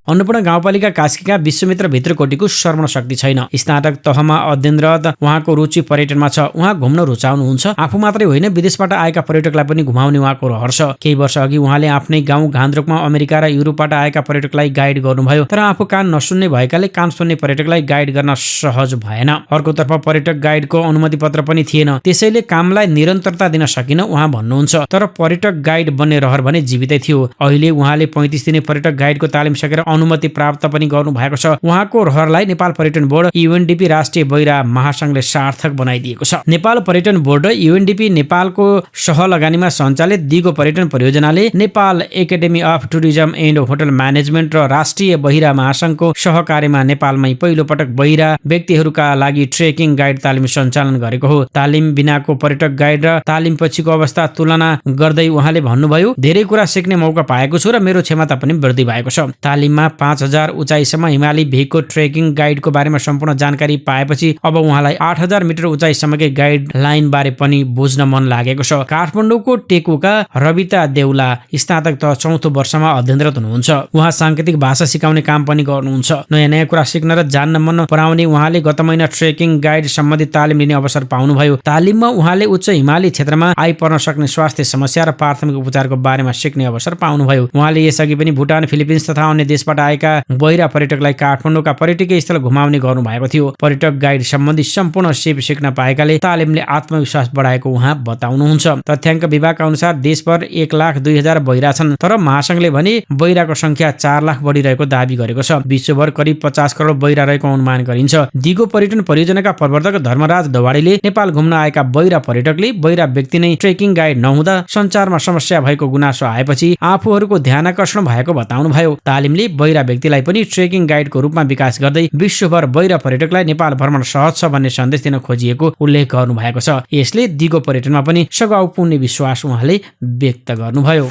अन्नपूर्ण गाउँपालिका कास्कीका विश्वमित्र भित्रकोटीको श्रवण शक्ति छैन। स्नातक तहमा अध्ययनरत उहाँको रुचि पर्यटनमा छ। उहाँ घुम्न रुचाउनुहुन्छ। आफू मात्रै होइन, विदेशबाट आएका पर्यटकलाई पनि घुमाउने उहाँको रहर छ। केही वर्ष अघि उहाँले आफ्नै गाउँ घान्द्रुकमा अमेरिका र युरोपबाट आएका पर्यटकलाई गाइड गर्नुभयो। तर आफू कान नसुन्ने भएकाले कान सुन्ने पर्यटकलाई गाइड गर्न सहज भएन। अर्कोतर्फ पर्यटक गाइडको अनुमति पत्र पनि थिएन, त्यसैले कामलाई निरन्तरता दिन सकिन उहाँ भन्नुहुन्छ। तर पर्यटक गाइड बन्ने रहर भने जीवितै थियो। अहिले उहाँले 35 दिने पर्यटक गाइडको तालिम सकेर अनुमति प्राप्त पनि गर्नु भएको छ। उहाँको रहरलाई नेपाल पर्यटन बोर्ड, युएनडीपी राष्ट्रिय बहिरा महासंघले सार्थक बनाइदिएको छ। नेपाल पर्यटन बोर्ड, युएनडीपी नेपालको सहलगानीमा सञ्चालित दिगो पर्यटन परियोजनाले Nepal academy of tourism and hotel management र राष्ट्रिय बहिरा महासंघको सहकार्यमा नेपालमै पहिलो पटक बहिरा व्यक्तिहरूका लागि ट्रेकिङ गाइड तालिम सञ्चालन गरेको हो। तालिम बिनाको पर्यटक गाइड र तालिम पछिको अवस्था तुलना गर्दै उहाँले भन्नुभयो, धेरै कुरा सिक्ने मौका पाएको छु र मेरो क्षमता पनि वृद्धि भएको छ। तालिममा 5000 उचाइसम्म हिमाली भेगको ट्रेकिङ गाइडको बारेमा सम्पूर्ण जानकारी पाएपछि अब उहाँलाई 8000 मिटर उचाइसम्मकै गाइड लाइन बारे पनि बुझ्न मन लागेको छ। काठमाडौँको टेकुका रविता देउला स्नातक तह 4औं वर्षमा अध्ययनरत हुनुहुन्छ। उहाँ सांकेतिक भाषा सिकाउने काम पनि गर्नुहुन्छ। नयाँ नयाँ कुरा सिक्न र जान्न मन पराउने उहाँले गत महिना ट्रेकिङ गाइड सम्बन्धी तालिम लिने अवसर पाउनुभयो। तालिममा उहाँले उच्च हिमाली क्षेत्रमा आइपर्न सक्ने स्वास्थ्य समस्या र प्राथमिक उपचारको बारेमा सिक्ने अवसर पाउनुभयो। उहाँले यसअघि पनि भुटान, फिलिपिन्स तथा अन्य देशबाट आएका बहिरा पर्यटकलाई काठमाडौँका पर्यटकीय स्थल घुमाउने गर्नु भएको थियो। पर्यटक गाइड सम्बन्धी सम्पूर्ण सिप सिक्न पाएकाले तालिमले आत्मविश्वास बढाएको उहाँ बताउनुहुन्छ। तथ्याङ्क विभागका अनुसार देशभर 1,02,000 बहिरा छन्, तर महासंघले भने बहिराको संख्या 4 लाख बढिरहेको दावी गरेको छ। विश्वभर करिब 50 करोड बहिरा रहेको अनुमान गरिन्छ। दिगो पर्यटन परियोजनाका प्रवर्तक धर्मराज दवाडीले नेपाल घुम्न आएका बहिरा पर्यटकले बहिरा व्यक्ति नै ट्रेकिङ गाइड नहुँदा सञ्चारमा समस्या भएको गुनासो आएपछि आफूहरूको ध्यानकर्षण भएको बताउनुभयो। तालिमले बहिरा व्यक्तिलाई पनि ट्रेकिङ गाइडको रूपमा विकास गर्दै विश्वभर बहिरा पर्यटकलाई नेपाल भ्रमण सहज छ भन्ने सन्देश दिन खोजिएको उल्लेख गर्नु भएको छ। यसले दिगो पर्यटनमा पनि सघाउ पुग्ने विश्वास उहाँले व्यक्त गर्नुभयो।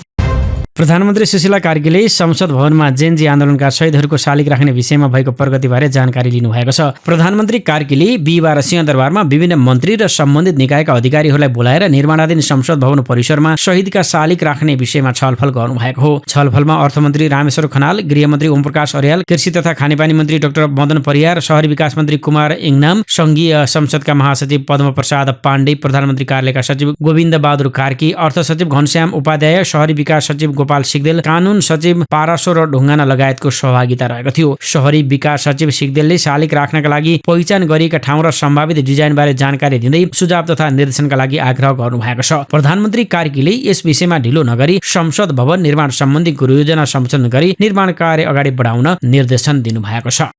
प्रधानमन्त्री सुशीला कार्कीले संसद भवनमा जेनजी आन्दोलनका शहीदहरूको शालिग राख्ने विषयमा भएको प्रगतिबारे जानकारी लिनुभएको छ। प्रधानमन्त्री कार्कीले बिहिबार सिंहदरबारमा विभिन्न मन्त्री र सम्बन्धित निकायका अधिकारीहरूलाई बोलाएर निर्माणाधीन संसद भवन परिसरमा शहीदका शालिग राख्ने विषयमा छलफल गर्नुभएको हो। छलफलमा अर्थमन्त्री रामेश्वर खनाल, गृहमन्त्री ओमप्रकाश अर्याल, कृषि तथा खानेपानी मन्त्री डाक्टर मदन परियार, शहरी विकास मन्त्री कुमार इङनाम, संघीय संसदका महासचिव पद्मप्रसाद पाण्डे, प्रधानमन्त्री कार्यालयका सचिव गोविन्द बहादुर कार्की, अर्थ सचिव घनश्याम उपाध्याय, शहरी विकास सचिव गोपाल सिग्देल, कानून सचिव पारासो र ढुङ्गाना लगायतको सहभागिता रहेको थियो। शहरी विकास सचिव सिग्देलले शालिग राख्नका लागि पहिचान गरिएका ठाउँ र सम्भावित डिजाइनबारे जानकारी दिँदै सुझाव तथा निर्देशनका लागि आग्रह गर्नुभएको छ। प्रधानमन्त्री कार्कीले यस विषयमा ढिलो नगरी संसद भवन निर्माण सम्बन्धी योजना सञ्चालन गरी निर्माण कार्य अगाडि बढाउन निर्देशन दिनुभएको छ।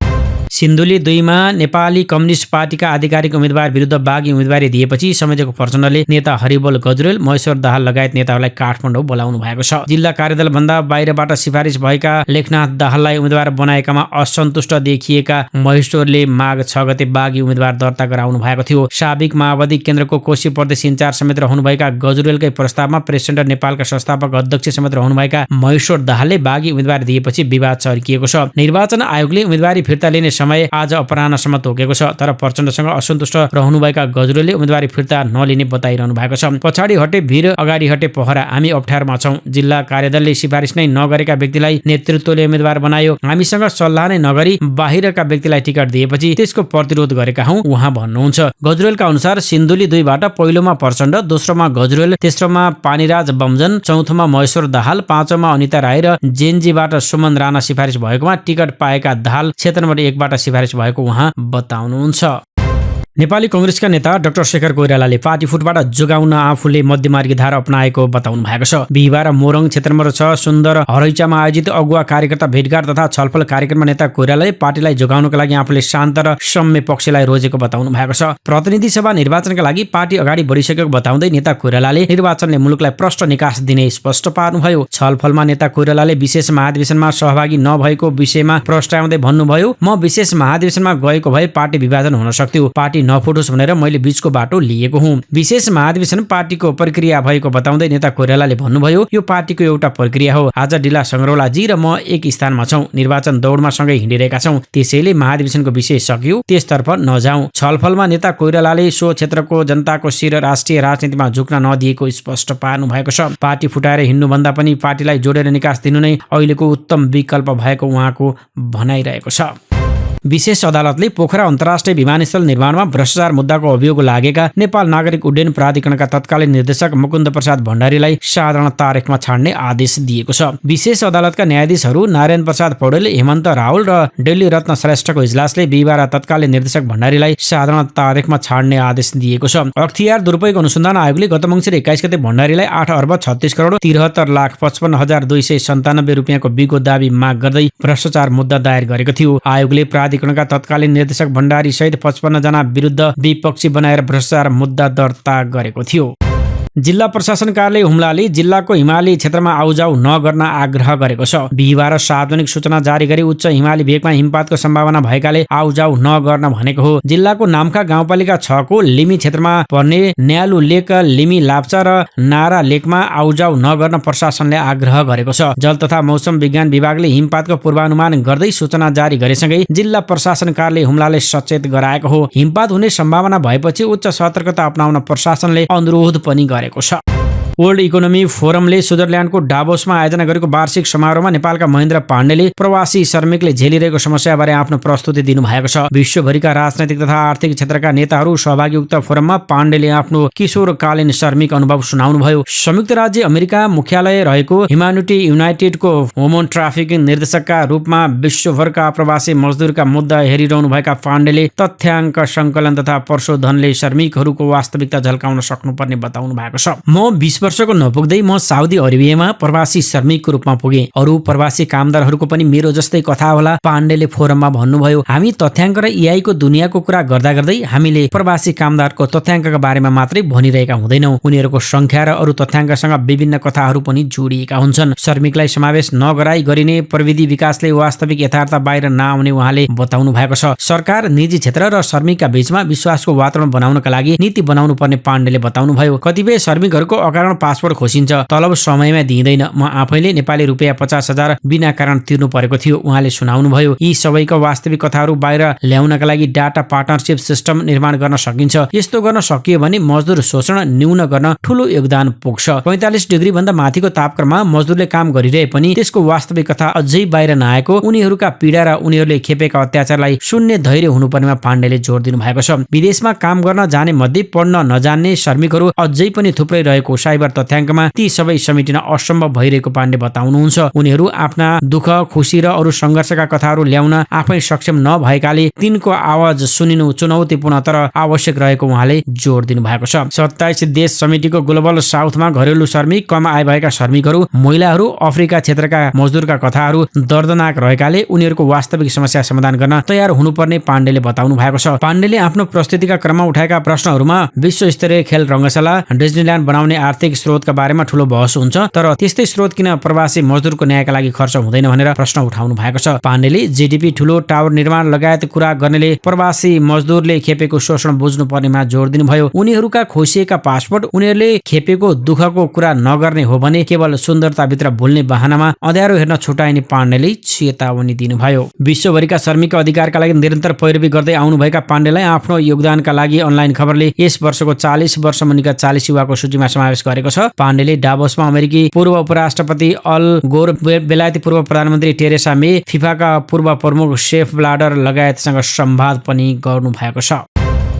सिन्धुली 2 मा नेपाली कम्युनिस्ट पार्टीका आधिकारिक उम्मेदवार विरुद्ध बागी उम्मेदवारी दिएपछि संयोजक प्रचण्डले नेता हरिबोल गजुरेल, महेश्वर दाहाल लगायत नेताहरूलाई काठमाडौँ बोलाउनु भएको छ। जिल्ला कार्यदल भन्दा बाहिरबाट सिफारिस भएका लेखनाथ दाहाललाई उम्मेदवार बनाएकामा असन्तुष्ट देखिएका महेश्वरले माघ 6 गते बागी उम्मेदवार दर्ता गराउनु भएको थियो। साबिक माओवादी केन्द्रको कोशी प्रदेश इन्चार्ज समेत रहनुभएका गजुरेलकै प्रस्तावमा प्रेसिडेन्ट नेपालका संस्थापक अध्यक्ष समेत रहनुभएका महेश्वर दाहालले बागी उम्मेदवार दिएपछि विवाद चर्किएको छ। निर्वाचन आयोगले उम्मेदवारी फिर्ता लिने समय आज अपराह्नसम्म तोकेको छ, तर प्रचण्डसँग असन्तुष्ट रहनुभएका गजुरेलले उम्मेदवारी फिर्ता नलिने बताइरहनु भएको छ। पछाडि हटे भिर, अगाडि हटे पहरा, हामी अप्ठ्यारोमा छौँ। जिल्ला कार्यदलले सिफारिस नै नगरेका व्यक्तिलाई नेतृत्वले उम्मेदवार बनायो। हामीसँग सल्लाह नै नगरी बाहिरका व्यक्तिलाई टिकट दिएपछि त्यसको प्रतिरोध गरेका हौँ, उहाँ भन्नुहुन्छ। गजुरेलका अनुसार सिन्धुली 2 बाट पहिलोमा प्रचण्ड, दोस्रोमा गजुरेल, तेस्रोमा पानीराज बमजन, चौथोमा महेश्वर दाहाल, पाँचौंमा अनिता राई र जेएनजीबाट सुमन राणा सिफारिस भएकोमा टिकट पाएका दाहाल क्षेत्र नम्बर 1 बाट सिफारिस भएको उहाँ बताउनुहुन्छ। नेपाली कांग्रेसका नेता डाक्टर शेखर कोइरालाले पार्टी फुटबाट जोगाउन आफूले मध्यमार्गी धारा अपनाएको बताउनु भएको छ। बिहिबार मोरङ क्षेत्र नम्बर 6 सुन्दर हरैचामा आयोजित अगुवा कार्यकर्ता भेटघाट तथा छलफल कार्यक्रममा नेता कोइरालाले पार्टीलाई जोगाउनका लागि आफूले शान्त र सम्य पक्षलाई रोजेको बताउनु भएको छ। प्रतिनिधि सभा निर्वाचनका लागि पार्टी अगाडि बढिसकेको बताउँदै नेता कोइरालाले निर्वाचनले मुलुकलाई प्रष्ट निकास दिने स्पष्ट पार्नुभयो। छलफलमा नेता कोइरालाले विशेष महाधिवेशनमा सहभागी नभएको विषयमा प्रस्ताउँदै भन्नुभयो, म विशेष महाधिवेशनमा गएको भए पार्टी विभाजन हुन सक्थ्यो, पार्टी नफुटोस् भनेर मैले बीचको बाटो लिएको हुँ। विशेष महाधिवेशन पार्टीको प्रक्रिया भएको बताउँदै नेता कोइरालाले भन्नुभयो, यो पार्टीको एउटा प्रक्रिया हो। आज डिला संग्रौलाजी र म एक स्थानमा छौँ, निर्वाचन दौडमा सँगै हिँडिरहेका छौँ, त्यसैले महाधिवेशनको विषय सकियो, त्यसतर्फ नजाउँ। छलफलमा नेता कोइरालाले सो क्षेत्रको जनताको शिर राष्ट्रिय राजनीतिमा झुक्न नदिएको स्पष्ट पार्नु भएको छ। पार्टी फुटाएर हिँड्नुभन्दा पनि पार्टीलाई जोडेर निकास दिनु नै अहिलेको उत्तम विकल्प भएको उहाँको भनाइरहेको छ। विशेष अदालतले पोखरा अन्तर्राष्ट्रिय विमानस्थल निर्माणमा भ्रष्टाचार मुद्दाको अभियोग लागेका नेपाल नागरिक उड्डयन प्राधिकरणका तत्कालीन निर्देशक मुकुन्द प्रसाद भण्डारीलाई साधारण तारिखमा छाड्ने आदेश दिएको छ। विशेष अदालतका न्यायाधीशहरू नारायण प्रसाद पौडेल, हेमन्त राहुल र डेली रत्न श्रेष्ठको इजलासले बिहिबार तत्कालीन निर्देशक भण्डारीलाई साधारण तारिखमा छाड्ने आदेश दिएको छ। अख्तियार दुरुपयोग अनुसन्धान आयोगले गत मङ्सिर 21 गते भण्डारीलाई 8 अर्ब 36 करोड 73,55,297 रुपियाँको बिको दाबी माग गर्दै भ्रष्टाचार मुद्दा दायर गरेको थियो। आयोगले प्राधिकरणका तत्कालीन निर्देशक भण्डारी सहित 55 जना विरुद्ध विपक्षी बनाएर भ्रष्टाचार मुद्दा दर्ता गरेको थियो। जिल्ला प्रशासन कार्यालय हुम्लाले जिल्लाको हिमाली क्षेत्रमा आउजाउ नगर्न आग्रह गरेको छ। बिहिबार सार्वजनिक सूचना जारी गरी उच्च हिमाली भेगमा हिमपातको सम्भावना भएकाले आउजाउ नगर्न भनेको हो। जिल्लाको नाम्खा गाउँपालिका 6 को लिमी क्षेत्रमा पर्ने न्यालु लेक, लिमी लाप्चा र नारा लेकमा आउजाउ नगर्न प्रशासनले आग्रह गरेको छ। जल तथा मौसम विज्ञान विभागले हिमपातको पूर्वानुमान गर्दै सूचना जारी गरेसँगै जिल्ला प्रशासन कार्यालय हुम्लाले सचेत गराएको हो। हिमपात हुने सम्भावना भएपछि उच्च सतर्कता अपनाउन प्रशासनले अनुरोध पनि गरेको छ। वर्ल्ड इकोनोमी फोरमले स्विजरल्यान्डको डाभोसमा आयोजना गरेको वार्षिक समारोहमा नेपालका महेन्द्र पाण्डेले प्रवासी श्रमिकले झेलिरहेको समस्याबारे आफ्नो प्रस्तुति दिनुभएको छ। विश्वभरिका राजनैतिक तथा आर्थिक क्षेत्रका नेताहरू सहभागी उक्त फोरममा पाण्डेले आफ्नो किशोरकालीन श्रमिक अनुभव सुनाउनुभयो। संयुक्त राज्य अमेरिका मुख्यालय रहेको ह्युम्यानिटी युनाइटेडको ह्युमन ट्राफिकिङ निर्देशकका रूपमा विश्वभरका प्रवासी मजदुरका मुद्दा हेरिरहनुभएका पाण्डेले तथ्याङ्क सङ्कलन तथा प्रशोधनले श्रमिकहरूको वास्तविकता झल्काउन सक्नुपर्ने बताउनु भएको छ। म 20 वर्षको नपुग्दै म साउदी अरेबियामा प्रवासी श्रमिकको रूपमा पुगे। अरू प्रवासी कामदारहरूको पनि मेरो जस्तै कथा होला, पाण्डेले फोरममा भन्नुभयो। हामी तथ्याङ्क र एआई को दुनियाँको कुरा गर्दा गर्दै हामीले प्रवासी कामदारको तथ्याङ्कका बारेमा मात्रै भनिरहेका हुँदैनौँ, उनीहरूको संख्या र अरू तथ्याङ्कसँग विभिन्न कथाहरू पनि जोडिएका हुन्छन्। श्रमिकलाई समावेश नगराई गरिने प्रविधि विकासले वास्तविक यथार्थ बाहिर नआउने उहाँले बताउनु भएको छ। सरकार, निजी क्षेत्र र श्रमिकका बीचमा विश्वासको वातावरण बनाउनका लागि नीति बनाउनु पर्ने पाण्डेले बताउनुभयो। कतिपय श्रमिकहरूको अकारण पासपोर्ट खोसिन्छ, तलब समयमा दिइँदैन। म आफैले नेपाली रुपियाँ 50,000 बिना कारण तिर्नु परेको थियो, उहाँले सुनाउनुभयो। यी सबैका वास्तविक कथाहरू बाहिर ल्याउनका लागि डाटा पार्टनरशिप सिस्टम निर्माण गर्न सकिन्छ। यस्तो गर्न सकियो भने मजदुर शोषण न्यून गर्न ठूलो योगदान पुग्छ। 45 डिग्री भन्दा माथिको तापक्रममा मजदुरले काम गरिरहे पनि त्यसको वास्तविक कथा अझै बाहिर नआएको, उनीहरूका पीडा र उनीहरूले खेपेका अत्याचारलाई सुन्ने धैर्य हुनुपर्नेमा पाण्डेले जोड दिनु भएको छ। विदेशमा काम गर्न जाने मध्ये पढ्न नजान्ने श्रमिकहरू अझै पनि थुप्रै रहेको साइबर परिवार तथ्याङ्कमा ती सबै समेटिन असम्भव भइरहेको पाण्डे बताउनुहुन्छ। उनीहरू आफ्ना दुःख खुशी र अरू सङ्घर्षका कथाहरू ल्याउन आफै सक्षम नभएकाले तिनको आवाज सुनिनु चुनौतीपूर्ण तर आवश्यक रहेको उहाँले जोड दिनु भएको छ। 27 देश समितिको ग्लोबल साउथमा घरेलु श्रमिक, कम आय भएका श्रमिकहरू, महिलाहरू, अफ्रिका क्षेत्रका मजदुरका कथाहरू दर्दनाक रहेकाले उनीहरूको वास्तविक समस्या समाधान गर्न तयार हुनुपर्ने पाण्डेले बताउनु भएको छ। पाण्डेले आफ्नो प्रस्तुतिका क्रममा उठाएका प्रश्नहरूमा विश्वस्तरीय खेल रङ्गशाला, डिज्नील्यान्ड बनाउने आर्थिक स्रोतका बारेमा ठूलो बहस हुन्छ, तर त्यस्तै स्रोत किन प्रवासी मजदुरको न्यायका लागि खर्च हुँदैन भनेर प्रश्न उठाउनु भएको छ। पाण्डेले जीडीपी, ठूलो टावर निर्माण लगायत कुरा गर्नेले प्रवासी मजदुरले खेपेको शोषण बुझ्नु पर्नेमा जोड दिनुभयो। उनीहरूका खोसिएका पासपोर्ट, उनीहरूले खेपेको दुःखको कुरा नगर्ने हो भने केवल सुन्दरताभित्र भुल्ने बहानामा अँध्यारो हेर्न छुटाइने पाण्डेले चेतावनी दिनुभयो। विश्वभरिका श्रमिकका अधिकारका लागि निरन्तर पैरवी गर्दै आउनुभएका पाण्डेलाई आफ्नो योगदानका लागि अनलाइन खबरले यस वर्षको 40 वर्ष मुनिका 40 युवाको सूचीमा समावेश गरेको छ। पाण्डेले डाभोसमा अमेरिकी पूर्व उपराष्ट्रपति अल गोर, बेलायती पूर्व प्रधानमन्त्री टेरेसा मे, फिफाका पूर्व प्रमुख सेफ ब्लाडर लगायतसँग संवाद पनि गर्नु भएको छ।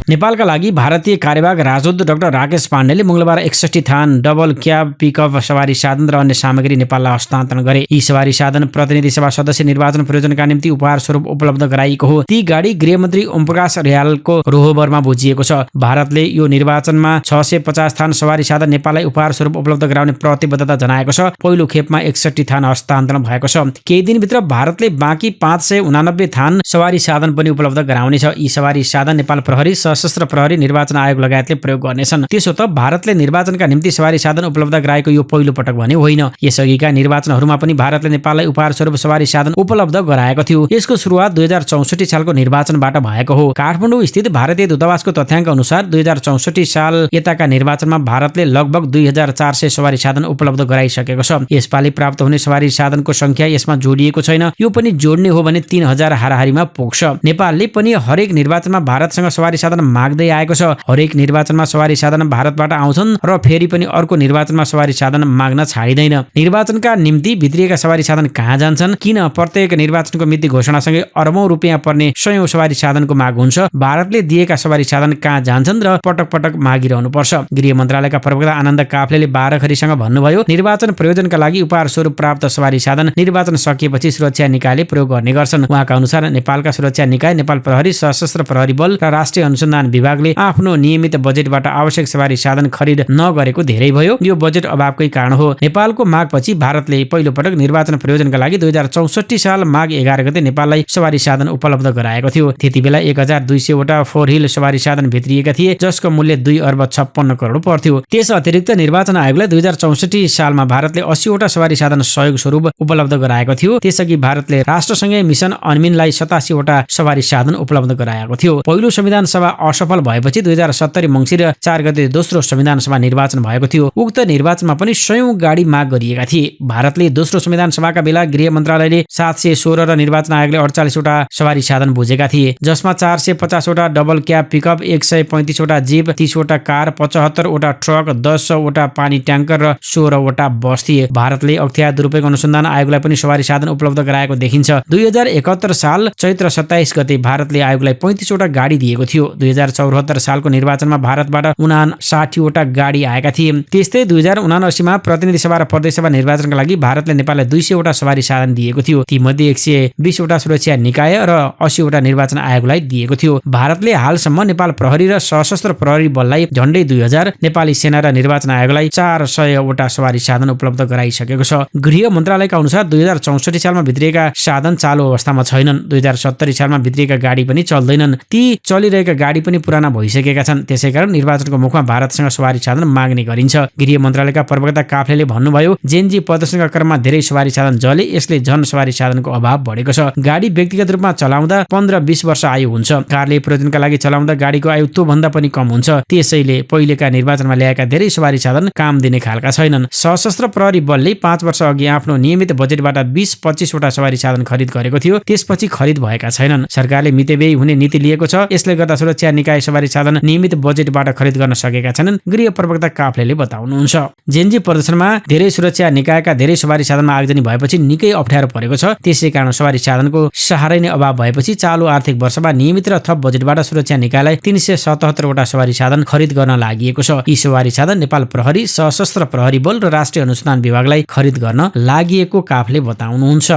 नेपालका लागि भारतीय कार्यवाहक राजदूत डाक्टर राकेश पाण्डेले मंगलबार 61 थान डबल क्याब पिकअप सवारी साधन र अन्य सामग्री नेपाललाई हस्तान्तरण गरे। यी सवारी साधन प्रतिनिधि सभा सदस्य निर्वाचन प्रयोजनका निम्ति उपहार स्वरूप उपलब्ध गराइएको हो। ती गाडी गृहमन्त्री ओमप्रकाश रियालको रोहबरमा बुझिएको छ। भारतले यो निर्वाचनमा 650 थान सवारी साधन नेपाललाई उपहार स्वरूप उपलब्ध गराउने प्रतिबद्धता जनाएको छ। पहिलो खेपमा 61 थान हस्तान्तरण भएको छ। केही दिनभित्र भारतले बाँकी 589 थान सवारी साधन पनि उपलब्ध गराउनेछ। यी सवारी साधन नेपाल प्रहरी, सशस्त्र प्रहरी, निर्वाचन आयोग लगायतले प्रयोग गर्नेछन्। त्यसो त भारतले निर्वाचनका निम्ति सवारी साधन उपलब्ध गराएको यो पहिलो पटक भने होइन। यसअघिका निर्वाचनहरूमा पनि भारतले नेपाललाई उपहार स्वरूप सवारी साधन उपलब्ध गराएको थियो। यसको सुरुवात 2064 सालको निर्वाचनबाट भएको हो। काठमाडौँ स्थित भारतीय दूतावासको तथ्याङ्क अनुसार 2064 साल यताका निर्वाचनमा भारतले लगभग 2400 सवारी साधन उपलब्ध गराइसकेको छ। यसपालि प्राप्त हुने सवारी साधनको संख्या यसमा जोडिएको छैन। यो पनि जोड्ने हो भने 3000 हाराहारीमा पुग्छ। नेपालले पनि हरेक निर्वाचनमा भारतसँग सवारी साधन माग्दै आएको छ। हरेक निर्वाचनमा सवारी साधन भारतबाट आउँछन् र फेरि पनि अर्को निर्वाचनमा सवारी साधन माग्न छाडिँदैन। निर्वाचनका निम्ति भित्रिएका सवारी साधन कहाँ जान्छन्? किन प्रत्येक निर्वाचनको मिति घोषणासँगै अरबौं रुपियाँ पर्ने 100औं सवारी साधनको माग हुन्छ? भारतले दिएका सवारी साधन कहाँ जान्छन् र पटक पटक मागिरहनु पर्छ? गृह मन्त्रालयका प्रवक्ता आनन्द काफ्लेले बाह्रखरीसँग भन्नुभयो, निर्वाचन प्रयोजनका लागि उपहार स्वरूप प्राप्त सवारी साधन निर्वाचन सकिएपछि सुरक्षा निकायले प्रयोग गर्ने गर्छन्। उहाँका अनुसार नेपालका सुरक्षा निकाय, नेपाल प्रहरी, सशस्त्र प्रहरी बल र राष्ट्रिय अनुसन्धान विभागले आफ्नो नियमित बजेटबाट आवश्यक सवारी साधन खरिद नगरेको धेरै भयो। यो बजेट अभावकै कारण हो। नेपालको मागपछि भारतले पहिलो पटक निर्वाचन प्रयोजनका लागि 2064 साल माघ 11 गते नेपाललाई सवारी साधन उपलब्ध गराएको थियो। त्यतिबेला 1200 वटा फोर व्हील सवारी साधन भित्रिएका थिए, जसको मूल्य 2 अर्ब 56 करोड पर्थ्यो। त्यस अतिरिक्त निर्वाचन आयोगलाई 2064 सालमा भारतले 80 वटा सवारी साधन सहयोग स्वरूप उपलब्ध गराएको थियो। त्यसअघि भारतले राष्ट्रसँगै मिसन अनमिनलाई 87 वटा सवारी साधन उपलब्ध गराएको थियो। पहिलो संविधान सभा असफल भएपछि 2070 मङ्सिर 4 गते दोस्रो संविधान सभा निर्वाचन भएको थियो। उक्त निर्वाचनमा पनि 100औं गाडी माग गरिएका थिए। भारतले दोस्रो संविधान सभाका बेला गृह मन्त्रालयले 716 र निर्वाचन आयोगले 48 वटा सवारी साधन बुझेका थिए, जसमा 450 वटा डबल क्याब पिकअप, 135 वटा जीप, 30 वटा कार, 75 वटा ट्रक, 10 वटा पानी ट्याङ्कर र 16 वटा बस थिए। भारतले अख्तियार दुरुपयोग अनुसन्धान आयोगलाई पनि सवारी साधन उपलब्ध गराएको देखिन्छ। 2071 साल चैत्र 27 गते भारतले आयोगलाई 35 वटा गाडी दिएको थियो। 2074 सालको निर्वाचनमा भारतबाट 59 वटा गाडी आएका थिए। त्यस्तै 2079 मा प्रतिनिधि सभा र प्रदेश सभा निर्वाचनका लागि भारतले नेपाललाई 200 वटा सवारी साधन दिएको थियो। ती मध्ये 120 वटा सुरक्षा निकाय र 80 वटा निर्वाचन आयोगलाई दिएको थियो। भारतले हालसम्म नेपाल प्रहरी र सशस्त्र प्रहरी बललाई झण्डै 2000, नेपाली सेना र निर्वाचन आयोगलाई 400 वटा सवारी साधन उपलब्ध गराइसकेको छ। गृह मन्त्रालयका अनुसार 2064 सालमा भित्रिएका साधन चालु अवस्थामा छैनन्। 2070 सालमा भित्रिएका गाडी पनि चल्दैनन्। ती चलिरहेका गाडी पनि पुराना भइसकेका छन्। त्यसैकारण निर्वाचनको मुखमा भारतसँग सवारी साधन माग्ने गरिन्छ। गृह मन्त्रालयका प्रवक्ता काफ्लेले भन्नुभयो, जेनजी प्रदर्शनका क्रममा धेरै सवारी साधन जले, यसले झन सवारी साधनको अभाव बढेको छ। गाडी व्यक्तिगत रूपमा चलाउँदा 15-20 वर्ष आयु हुन्छ। कारले प्रयोजनका लागि चलाउँदा गाडीको आयु त्यो भन्दा पनि कम हुन्छ। त्यसैले पहिलेका निर्वाचनमा ल्याएका धेरै सवारी साधन काम दिने खालका छैनन्। सशस्त्र प्रहरी बलले 5 वर्ष अघि आफ्नो नियमित बजेटबाट 20-25 वटा सवारी साधन खरिद गरेको थियो। त्यसपछि खरिद भएका छैनन्। सरकारले मितव्ययी हुने नीति लिएको छ। यसले गर्दा सुरक्षा सुरक्षा निकाय सवारी साधन नियमित बजेटबाट खरिद गर्न सकेका छैनन्, गृह प्रवक्ता काफ्लेले बताउनुहुन्छ। जेन्जी प्रदर्शनमा धेरै सुरक्षा निकायका धेरै सवारी साधनमा आगजनी भएपछि निकै अप्ठ्यारो परेको छ। त्यसै कारण सवारी साधनको सहारै नै अभाव भएपछि चालु आर्थिक वर्षमा नियमित र थप बजेटबाट सुरक्षा निकायलाई 377 वटा सवारी साधन खरिद गर्न लागि छ। यी सवारी साधन नेपाल प्रहरी, सशस्त्र प्रहरी बल र राष्ट्रिय अनुसन्धान विभागलाई खरिद गर्न लागि काफले बताउनुहुन्छ।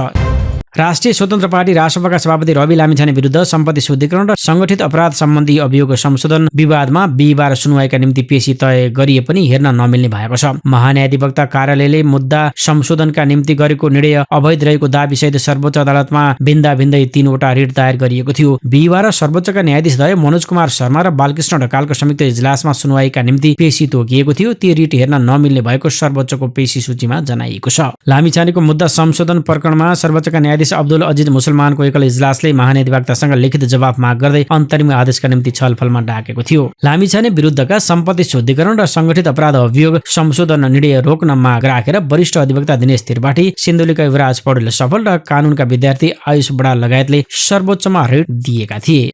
राष्ट्रिय स्वतन्त्र पार्टी रासपाका सभापति रवि लामिछाने विरुद्ध सम्पत्ति शुद्धिकरण र संगठित अपराध सम्बन्धी अभियोग संशोधन विवादमा बिहिबार सुनवाईका निम्ति पेशी तय गरिए पनि हेर्न नमिल्ने भएको छ। महान्यायाधिवक्ता कार्यालयले मुद्दा संशोधनका निम्ति गरेको निर्णय अवैध रहेको दाबीसहित सर्वोच्च अदालतमा भिन्दै 3वटा रिट दायर गरिएको थियो। बिहिबार सर्वोच्चका न्यायाधीश द्वय मनोज कुमार शर्मा र बालकृष्ण ढकालको संयुक्त इजलासमा सुनवाईका निम्ति पेशी तोकिएको थियो। ती रिट हेर्न नमिल्ने भएको सर्वोच्चको पेशी सूचीमा जनाइएको छ। लामिछानेको मुद्दा संशोधन प्रकरणमा सर्वोच्चका न्यायाधीश अब्दुल अजिज मुसलमानको एकल इजलासले महान्यायाधिवक्तासँग लिखित जवाफ माग गर्दै अन्तरिम आदेशका निम्ति छलफलमा डाकेको थियो। लामिछाने विरुद्धका सम्पत्ति शुद्धिकरण र संगठित अपराध अभियोग संशोधन निर्णय रोक्न माग राखेर वरिष्ठ अधिवक्ता दिनेश त्रिपाठी, सिन्धुलीका युवराज पौडेल सफल र कानूनका विद्यार्थी आयुष बडाल लगायतले सर्वोच्चमा रिट दिएका थिए।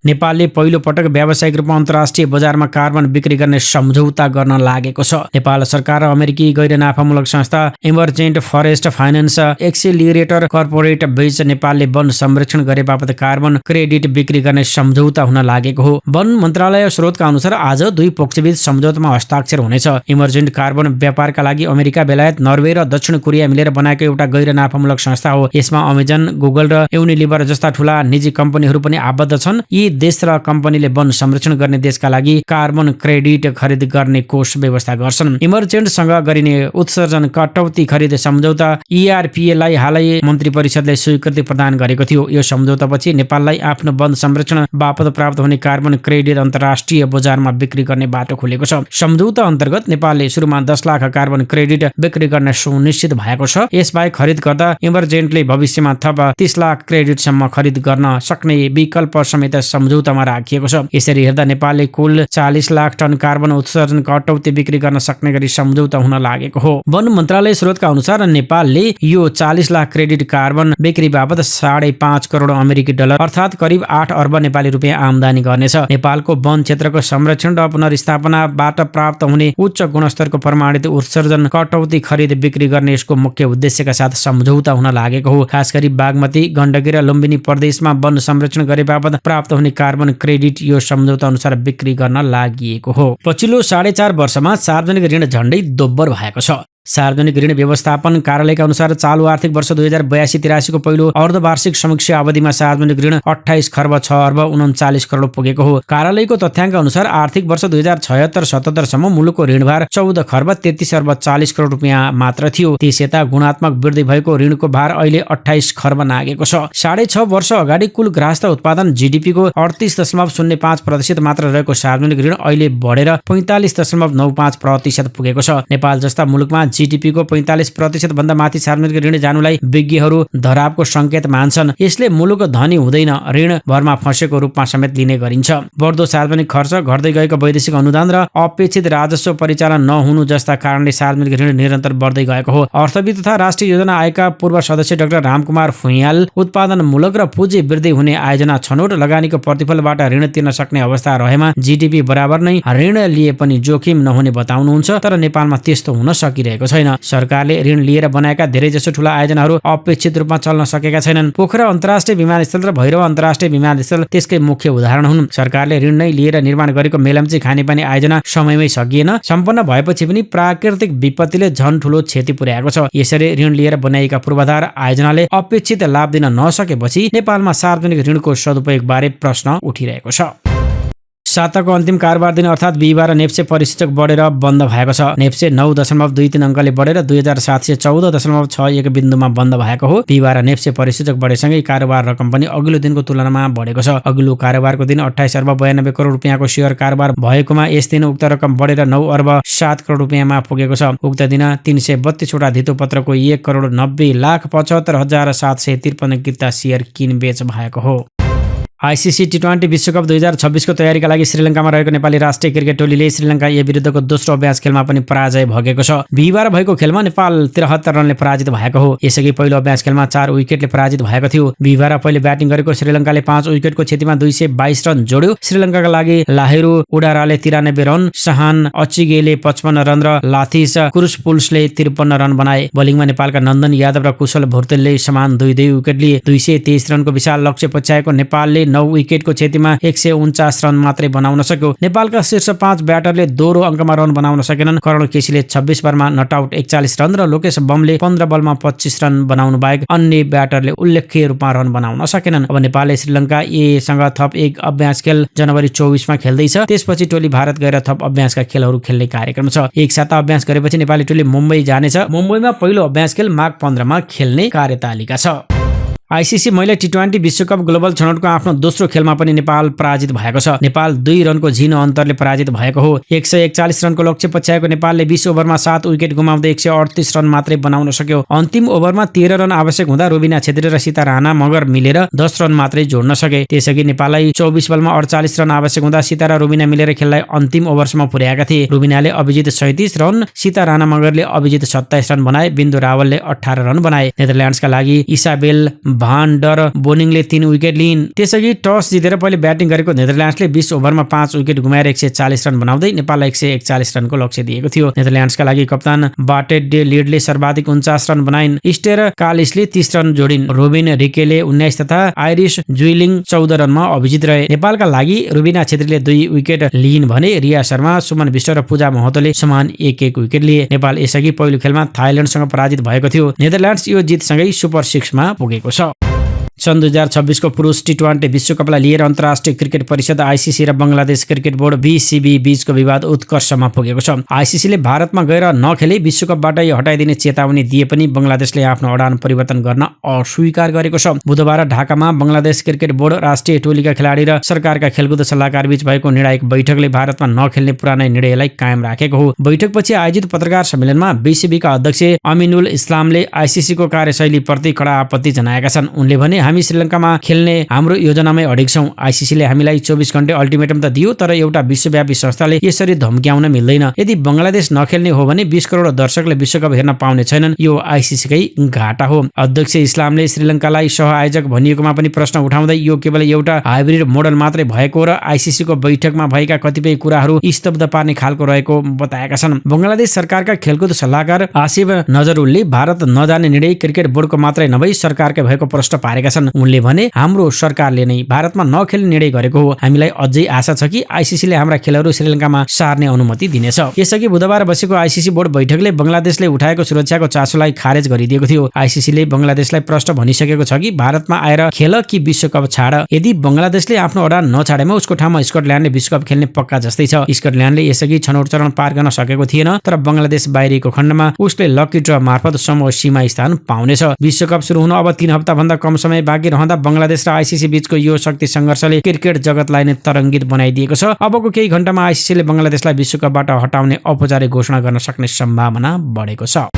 नेपालले पहिलो पटक व्यावसायिक रूपमा अन्तर्राष्ट्रिय बजारमा कार्बन बिक्री गर्ने सम्झौता गर्न लागेको छ। नेपाल सरकार र अमेरिकी गैर नाफामूलक संस्था इमर्जेन्ट फरेस्ट फाइनान्स एक्सेलिरेटर कर्पोरेट बीच नेपालले वन संरक्षण गरे बापत कार्बन क्रेडिट बिक्री गर्ने सम्झौता हुन लागेको हो। वन मन्त्रालय स्रोतका अनुसार आज दुई पक्षबीच सम्झौतामा हस्ताक्षर हुनेछ। इमर्जेन्ट कार्बन व्यापारका लागि अमेरिका, बेलायत, नर्वे र दक्षिण कोरिया मिलेर बनाएको एउटा गैर नाफामूलक संस्था हो। यसमा अमेजन, गुगल र युनिलिभर जस्ता ठूला निजी कम्पनीहरू पनि आबद्ध छन्। यी देश र कम्पनीले वन संरक्षण गर्ने देशका लागि कार्बन क्रेडिट खरिद गर्ने कोष व्यवस्था गर्छन्। इमर्जेन्टसँग गरिने उत्सर्जन कटौती खरिद सम्झौता ERPA-लाई हालै मन्त्री परिषदले स्वीकृति प्रदान गरेको थियो। यो सम्झौतापछि नेपाललाई आफ्नो वन संरक्षण बापत प्राप्त हुने कार्बन क्रेडिट अन्तर्राष्ट्रिय बजारमा बिक्री गर्ने बाटो खुलेको छ। सम्झौता अन्तर्गत नेपालले सुरुमा 10 लाख कार्बन क्रेडिट बिक्री गर्ने सुनिश्चित भएको छ। यसबाहेक खरिद गर्दा इमर्जेन्टले भविष्यमा थप 30 लाख क्रेडिटसम्म खरिद गर्न सक्ने विकल्प समेत सम्झौतामा राखिएको छ। यसरी हेर्दा नेपालले कुल 40 लाख टन कार्बन उत्सर्जन कटौती बिक्री गर्न सक्ने गरी सम्झौता हुन लागेको हो। वन मन्त्रालय स्रोतका अनुसार नेपालले यो 40 लाख क्रेडिट कार्बन बिक्री बापत 5.5 करोड अमेरिकी डलर अर्थात् करिब 8 अर्ब नेपाली रुपियाँ आमदानी गर्नेछ। नेपालको वन क्षेत्रको संरक्षण र पुनर्स्थापनाबाट प्राप्त हुने उच्च गुणस्तरको प्रमाणित उत्सर्जन कटौती खरिद बिक्री गर्ने यसको मुख्य उद्देश्यका साथ सम्झौता हुन लागेको हो। खास गरी बागमती, गण्डकी र लुम्बिनी प्रदेशमा वन संरक्षण गरे बापत प्राप्त हुने कार्बन क्रेडिट यो सम्झौता अनुसार बिक्री गर्न लागि हो। पछिल्लो 4.5 वर्षमा सार्वजनिक ऋण झण्डै दोब्बर भएको छ। सार्वजनिक ऋण व्यवस्थापन कार्यालयका अनुसार चालु आर्थिक वर्ष 2082-83 को पहिलो अर्धवार्षिक समीक्षा अवधिमा सार्वजनिक ऋण 28 खर्ब 6 अर्ब 39 करोड पुगेको हो। कार्यालयको तथ्याङ्क अनुसार आर्थिक वर्ष 2076-77 सम्म मुलुकको ऋणभार 14 खर्ब 33 अर्ब 40 करोड रुपियाँ मात्र थियो। त्यसयता गुणात्मक वृद्धि भएको ऋणको भार अहिले 28 खर्ब नागेको छ। 6.5 वर्ष अगाडि कुल गृहस्थ उत्पादन GDP को 38.05% मात्र रहेको सार्वजनिक ऋण अहिले बढेर 45.95% पुगेको छ। नेपाल जस्ता मुलुकमा GDP को 45% भन्दा माथि सार्वजनिक ऋण जानुलाई विज्ञहरू धरापको संकेत मान्छन्। यसले मुलुक धनी हुँदैन, ऋण भरमा फँसेको रूपमा समेत लिने गरिन्छ। बढ्दो सार्वजनिक खर्च, घट्दै गएको वैदेशिक अनुदान र अपेक्षित राजस्व परिचालन नहुनु जस्ता कारणले सार्वजनिक ऋण निरन्तर बढ्दै गएको हो। अर्थविद तथा राष्ट्रिय योजना आयोगका पूर्व सदस्य डाक्टर रामकुमार फुइयाल उत्पादनमूलक र पुँजी वृद्धि हुने आयोजना छनौट लगानीको प्रतिफलबाट ऋण तिर्न सक्ने अवस्था रहेमा GDP बराबर नै ऋण लिए पनि जोखिम नहुने बताउनुहुन्छ। तर नेपालमा त्यस्तो हुन सकिरहेको छैन। सरकारले ऋण लिएर बनाएका धेरैजसो ठूला आयोजनाहरू अपेक्षित रूपमा चल्न सकेका छैनन्। पोखरा अन्तर्राष्ट्रिय विमानस्थल र भैरव अन्तर्राष्ट्रिय विमानस्थल त्यसकै मुख्य उदाहरण हुन्। सरकारले ऋण नै लिएर निर्माण गरेको मेलम्ची खानेपानी आयोजना समयमै सकिएन। सम्पन्न भएपछि पनि प्राकृतिक विपत्तिले झन ठूलो क्षति पुर्याएको छ। यसरी ऋण लिएर बनाइएका पूर्वाधार आयोजनाले अपेक्षित लाभ दिन नसकेपछि नेपालमा सार्वजनिक ऋणको सदुपयोग बारे प्रश्न उठिरहेको छ। साताको अन्तिम कारोबार दिन अर्थात् बिहिबार नेप्से परिसूचक बढेर बन्द भएको छ। नेप्से 9.23 अङ्कले बढेर 2714.61 बिन्दुमा बन्द भएको हो। बिहिबार नेप्से परिसूचक बढेसँगै कारोबार रकम पनि अघिल्लो दिनको तुलनामा बढेको छ। अघिल्लो कारोबारको दिन 28 अर्ब 92 करोड रुपियाँको शेयर कारोबार भएकोमा यस दिन उक्त रकम बढेर 9 अर्ब 7 करोड रुपियाँमा पुगेको छ। उक्त दिन 332 वटा धितोपत्रको 1 करोड 90 लाख 75 हजार 753 किता शेयर किनबेच भएको हो। आइसिसी टी20 विश्वकप 2026 को तयारीका लागि श्रीलङ्कामा रहेको नेपाली राष्ट्रिय क्रिकेट टोलीले श्रीलङ्का ए विरुद्धको दोस्रो अभ्यास खेलमा पनि पराजय भोगेको छ। बिहीबार भएको खेलमा नेपाल 73 रनले पराजित भएको हो। यसअघि पहिलो अभ्यास खेलमा 4 विकेटले पराजित भएको थियो। बिहीबार पहिले ब्याटिङ गरेको श्रीलङ्काले 5 विकेटको क्षतिमा 222 रन जोड्यो। श्रीलङ्काका लागि लाहेरु उडाराले 93 रन, सहान अचिगेले 55 रन र लाथिस कुरुसपुल्सले 53 रन बनाए। बोलिङमा नेपालका नन्दन यादव र कुशल भुर्तेलले समान 2-2 विकेट लिए। 223 रनको विशाल लक्ष्य पछ्याएको नेपालले 9 विकेटको क्षतिमा 149 रन मात्रै बनाउन सक्यो। नेपालका शीर्ष 5 ब्याटरले दोहोरो अङ्कमा रन बनाउन सकेनन्। कर्ण केसीले 26 बलमा नट आउट 41 रन र लोकेश बमले 15 बलमा 25 रन बनाउनु बाहेक अन्य ब्याटरले उल्लेख्य रूपमा रन बनाउन सकेनन्। अब नेपालले श्रीलङ्का ए सँग थप एक अभ्यास खेल जनवरी 24 मा खेल्दैछ। त्यसपछि टोली भारत गएर थप अभ्यासका खेलहरू खेल्ने कार्यक्रम छ। एक साता अभ्यास गरेपछि नेपाली टोली मुम्बई जानेछ। मुम्बईमा पहिलो अभ्यास खेल माघ 15 मा खेल्ने कार्यतालिका छ। आइसिसी महिला टी20 विश्वकप ग्लोबल छनौटको आफ्नो दोस्रो खेलमा पनि नेपाल पराजित भएको छ। नेपाल 2 रनको झिनो अन्तरले पराजित भएको हो। 141 रनको लक्ष्य पछ्याएको नेपालले 20 ओभरमा 7 विकेट गुमाउँदै 138 रन मात्रै बनाउन सक्यो। अन्तिम ओभरमा 13 रन आवश्यक हुँदा रुबिना छेत्री र सीता राणा मगर मिलेर 10 रन मात्रै जोड्न सके। त्यसअघि नेपाललाई 24 बलमा 48 रन आवश्यक हुँदा सीता र रुबिना मिलेर खेललाई अन्तिम ओभरसम्म पुर्याएका थिए। रुबिनाले अभिजित 37 रन, सीता राणा मगरले अभिजित 27 रन बनाए। बिन्दु रावलले 18 रन बनाए। नेदरल्यान्ड्सका लागि इसाबेल भान डर बोनिङले 3 विकेट लिइन्। त्यसअघि टस जितेर पहिले ब्याटिङ गरेको नेदरल्यान्ड्सले 20 ओभरमा 5 विकेट गुमाएर 140 रन बनाउँदै नेपाललाई 141 रनको लक्ष्य दिएको थियो। नेदरल्यान्ड्सका लागि कप्तान बाटेड डे लिडले सर्वाधिक 49 रन बनाइन्। स्टेर कालिसले 30 रन जोडिन्। रोबिन रिकेले 19 तथा आइरिस जुइलिङ 14 रनमा अभिजित रहे। नेपालका लागि रुबिना छेत्रीले 2 विकेट लिइन् भने रिया शर्मा, सुमन विष्ट र पूजा महतोले समान 1-1 विकेट लिए। नेपाल यसअघि पहिलो खेलमा थाइल्यान्डसँग पराजित भएको थियो। नेदरल्यान्ड्स यो जितसँगै सुपर 6 मा पुगेको छ। सन् 2026 को पुरुष टी20 विश्वकपलाई लिएर अन्तर्राष्ट्रिय क्रिकेट परिषद आइसिसी र बंगलादेश क्रिकेट बोर्ड बीसीबी बीचको विवाद उत्कर्षमा पुगेको छ। आइसिसीले भारतमा गएर नखेले विश्वकपबाट हटाइदिने चेतावनी दिए पनि बंगलादेशले आफ्नो अडान परिवर्तन गर्न अस्वीकार गरेको छ। बुधबार ढाकामा बंगलादेश क्रिकेट बोर्ड, राष्ट्रिय टोलीका खेलाडी र सरकारका खेलकुद सल्लाहकार बीच भएको निर्णायक बैठकले भारतमा नखेल्ने पुरानै निर्णयलाई कायम राखेको हो। बैठकपछि आयोजित पत्रकार सम्मेलनमा बीसीबीका अध्यक्ष अमिनुल इस्लामले आइसिसीको कार्यशैलीप्रति कडा आपत्ति जनाएका छन्। उनले भने हामी श्रीलङ्कामा खेल्ने हाम्रो योजनामै अडिग छौं। आइसिसीले हामीलाई 24 घण्टे अल्टिमेटम त दियो, तर एउटा विश्वव्यापी संस्थाले यसरी धम्क्याउन मिल्दैन। यदि बंगलादेश नखेल्ने हो भने 20 करोड दर्शकले विश्वकप हेर्न पाउने छैनन्। यो आइसिसीकै घाटा हो। अध्यक्ष इस्लामले श्रीलङ्कालाई सहआयोजक भनिएकोमा पनि प्रश्न उठाउँदै यो केवल एउटा हाइब्रिड मोडल मात्रै भएको र आइसिसीको बैठकमा भएका कतिपय कुराहरू स्तब्ध पार्ने खालको रहेको बताएका छन्। बंगलादेश सरकारका खेलकुद सल्लाहकार आसिफ नजरुलले भारत नजाने निर्णय क्रिकेट बोर्डको मात्रै नभई सरकारकै भएको प्रश्न पारेका छन्। उनले भने हाम्रो सरकारले नै भारतमा नखेल्ने निर्णय गरेको हो। हामीलाई अझै आशा छ कि आइसिसीले हाम्रा खेलहरू श्रीलङ्कामा सार्ने अनुमति दिनेछ। यसअघि बुधबार बसेको आइसिसी बोर्ड बैठकले बंगलादेशले उठाएको सुरक्षाको चासोलाई खारेज गरिदिएको थियो। आइसिसीले बंगलादेशलाई प्रश्न भनिसकेको छ कि भारतमा आएर खेल कि विश्वकप छाड। यदि बंगलादेशले आफ्नो अडान नछाडेमा उसको ठाउँमा स्कटल्यान्डले विश्वकप खेल्ने पक्का जस्तै छ। स्कटल्यान्डले यसअघि छनौट चरण पार गर्न सकेको थिएन, तर बंगलादेश बाहिरको खण्डमा उसले लकी ड्र मार्फत समूह सीमा स्थान पाउनेछ। विश्वकप सुरु हुन अब 3 हप्ता भन्दा कम समय बाँकी रहँदा बंगलादेश र आइसिसी बीचको यो शक्ति संघर्षले क्रिकेट जगतलाई नै तरङ्गित बनाइदिएको छ। अबको केही घण्टामा आइसिसीले बंगलादेशलाई विश्वकपबाट हटाउने औपचारिक घोषणा गर्न सक्ने सम्भावना बढेको छ।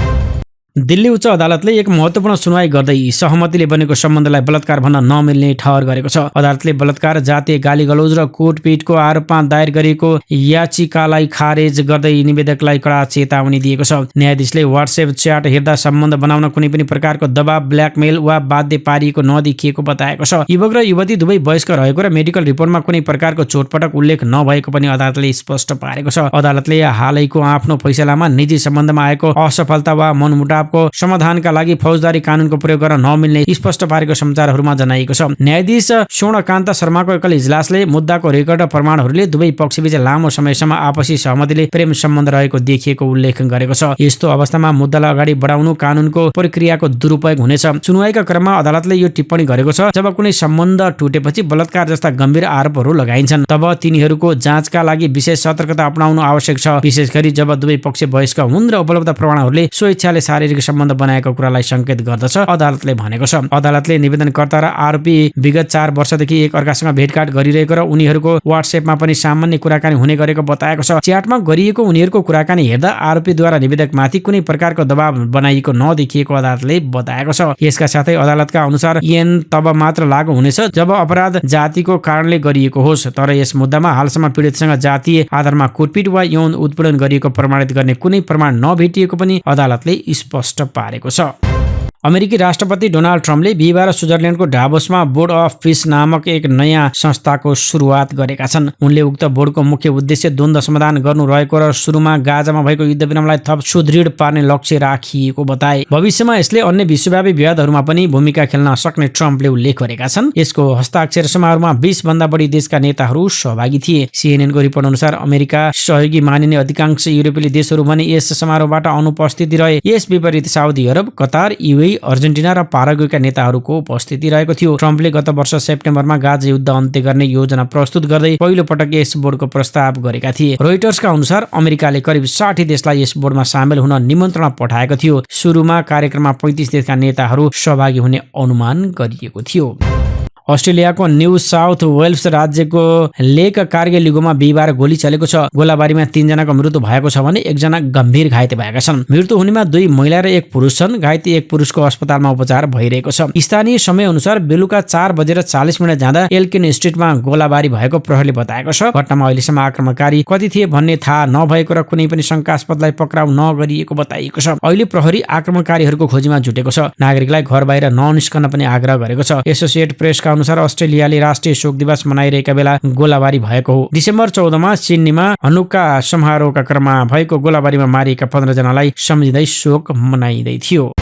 दिल्ली उच्च अदालतले एक महत्त्वपूर्ण सुनवाई गर्दै सहमतिले बनेको सम्बन्धलाई बलात्कार भन्न नमिल्ने ठहर गरेको छ। अदालतले बलात्कार, जातीय गालीगलौज र कुटपिटको आरोपमा दायर गरिएको याचिकालाई खारेज गर्दै निवेदकलाई कडा चेतावनी दिएको छ। न्यायाधीशले व्हाट्सएप च्याट हेर्दा सम्बन्ध बनाउन कुनै पनि प्रकारको दबाव, ब्ल्याकमेल वा बाध्य पारिएको नदेखिएको बताएको छ। युवक र युवती दुवै वयस्क रहेको र मेडिकल रिपोर्टमा कुनै प्रकारको चोटपटक उल्लेख नभएको पनि अदालतले स्पष्ट पारेको छ। अदालतले हालैको आफ्नो फैसलामा निजी सम्बन्धमा आएको असफलता वा मनमुटाव को समाधानका लागि फौजदारी कानूनको प्रयोग गर्न नमिल्ने स्पष्ट पारेको समाचारहरूमा जनाइएको छ। न्यायाधीश स्वर्णकान्त शर्माको एकल इजलासले मुद्दाको रेकर्ड र प्रमाणहरूले दुवै पक्षबीच लामो समयसम्म आपसी सहमतिले प्रेम सम्बन्ध रहेको देखिएको उल्लेख गरेको छ। यस्तो अवस्थामा मुद्दालाई अगाडि बढाउनु कानूनको प्रक्रियाको दुरुपयोग हुनेछ। सुनवाईका क्रममा अदालतले यो टिप्पणी गरेको छ, जब कुनै सम्बन्ध टुटेपछि बलात्कार जस्ता गम्भीर आरोपहरू लगाइन्छन् तब तिनीहरूको जाँचका लागि विशेष सतर्कता अपनाउनु आवश्यक छ। विशेष गरी जब दुवै पक्ष वयस्क हुन् र उपलब्ध प्रमाणहरूले स्वेच्छाले शारीरिक शारीरिक सम्बन्ध बनाएको कुरालाई संकेत गर्दछ, अदालतले भनेको छ। अदालतले निवेदनकर्ता र आरोपी विगत 4 वर्षदेखि एक अर्कासँग भेटघाट गरिरहेको र उनीहरूको व्हाट्सएपमा पनि सामान्य कुराकानी हुने गरेको बताएको छ। च्याटमा गरिएको उनीहरूको कुराकानी हेर्दा आरोपीद्वारा निवेदकमाथि कुनै प्रकारको दबाव बनाइएको नदेखिएको अदालतले बताएको छ। यसका साथै अदालतका अनुसार ऐन तब मात्र लागू हुनेछ जब अपराध जातिको कारणले गरिएको होस्, तर यस मुद्दामा हालसम्म पीडितसँग जातीय आधारमा कुटपिट वा यौन उत्पीडन गरिएको प्रमाणित गर्ने कुनै प्रमाण नभेटिएको पनि अदालतले स्पष्ट पारेको छ। अमेरिकी राष्ट्रपति डोनाल्ड ट्रम्पले बिहिबार स्विजरल्यान्डको डाभोसमा बोर्ड अफ पीस नामक एक नयाँ संस्थाको सुरुवात गरेका छन्। उनले उक्त बोर्डको मुख्य उद्देश्य द्वन्द्व समाधान गर्नु रहेको र सुरुमा गाजामा भएको युद्धविरामलाई थप सुदृढ पार्ने लक्ष्य राखिएको बताए। भविष्यमा यसले अन्य विश्वव्यापी विवादहरूमा पनि भूमिका खेल्न सक्ने ट्रम्पले उल्लेख गरेका छन्। यसको हस्ताक्षर समारोहमा 20 भन्दा बढी देशका नेताहरू सहभागी थिए। सीएनएनको रिपोर्ट अनुसार अमेरिका सहयोगी मानिने अधिकांश युरोपेली देशहरू भने यस समारोहबाट अनुपस्थित रहे। यस विपरीत Saudi Arab, Qatar, UAE, Argentina र पाराग्वेका नेताहरूको उपस्थिति रहेको थियो। ट्रम्पले गत वर्ष सेप्टेम्बरमा गाजा युद्ध अन्त्य गर्ने योजना प्रस्तुत गर्दै पहिलो पटक यस बोर्डको प्रस्ताव गरेका थिए। रोइटर्सका अनुसार अमेरिकाले करिब 60 देशलाई यस बोर्डमा सामेल हुन निमन्त्रणा पठाएको थियो। सुरुमा कार्यक्रममा 35 देशका नेताहरू सहभागी हुने अनुमान गरिएको थियो। अस्ट्रेलियाको न्यू साउथ वेल्स राज्यको लेक कार्गिल लिगोमा बिहिबार गोली चलेको छ। गोलाबारीमा 3 जनाको मृत्यु भएको छ भने 1 जना गम्भीर घाइते भएका छन्। मृत्यु हुनेमा 2 महिला र 1 पुरुष छन्। घाइते 1 पुरुषको अस्पतालमा उपचार भइरहेको छ। स्थानीय समय अनुसार बेलुका 4:40 जाँदा एल्किन स्ट्रिटमा गोलाबारी भएको प्रहरीले बताएको छ। घटनामा अहिलेसम्म आक्रमणकारी कति थिए भन्ने थाहा नभएको र कुनै पनि शंकास्पदलाई पक्राउ नगरिएको बताइएको छ। अहिले प्रहरी आक्रमणकारीहरूको खोजीमा जुटेको छ। नागरिकलाई घर बाहिर ननिस्कन पनि आग्रह गरेको छ। एसोसिएट प्रेसका अनुसार अस्ट्रेलियाले राष्ट्रिय शोक दिवस मनाइरहेका बेला गोलाबारी भएको हो। डिसेम्बर 14 सिडनीमा हनुक्का समारोहका क्रममा भएको गोलाबारीमा मारिएका 15 जनालाई सम्झिँदै शोक मनाइँदै थियो।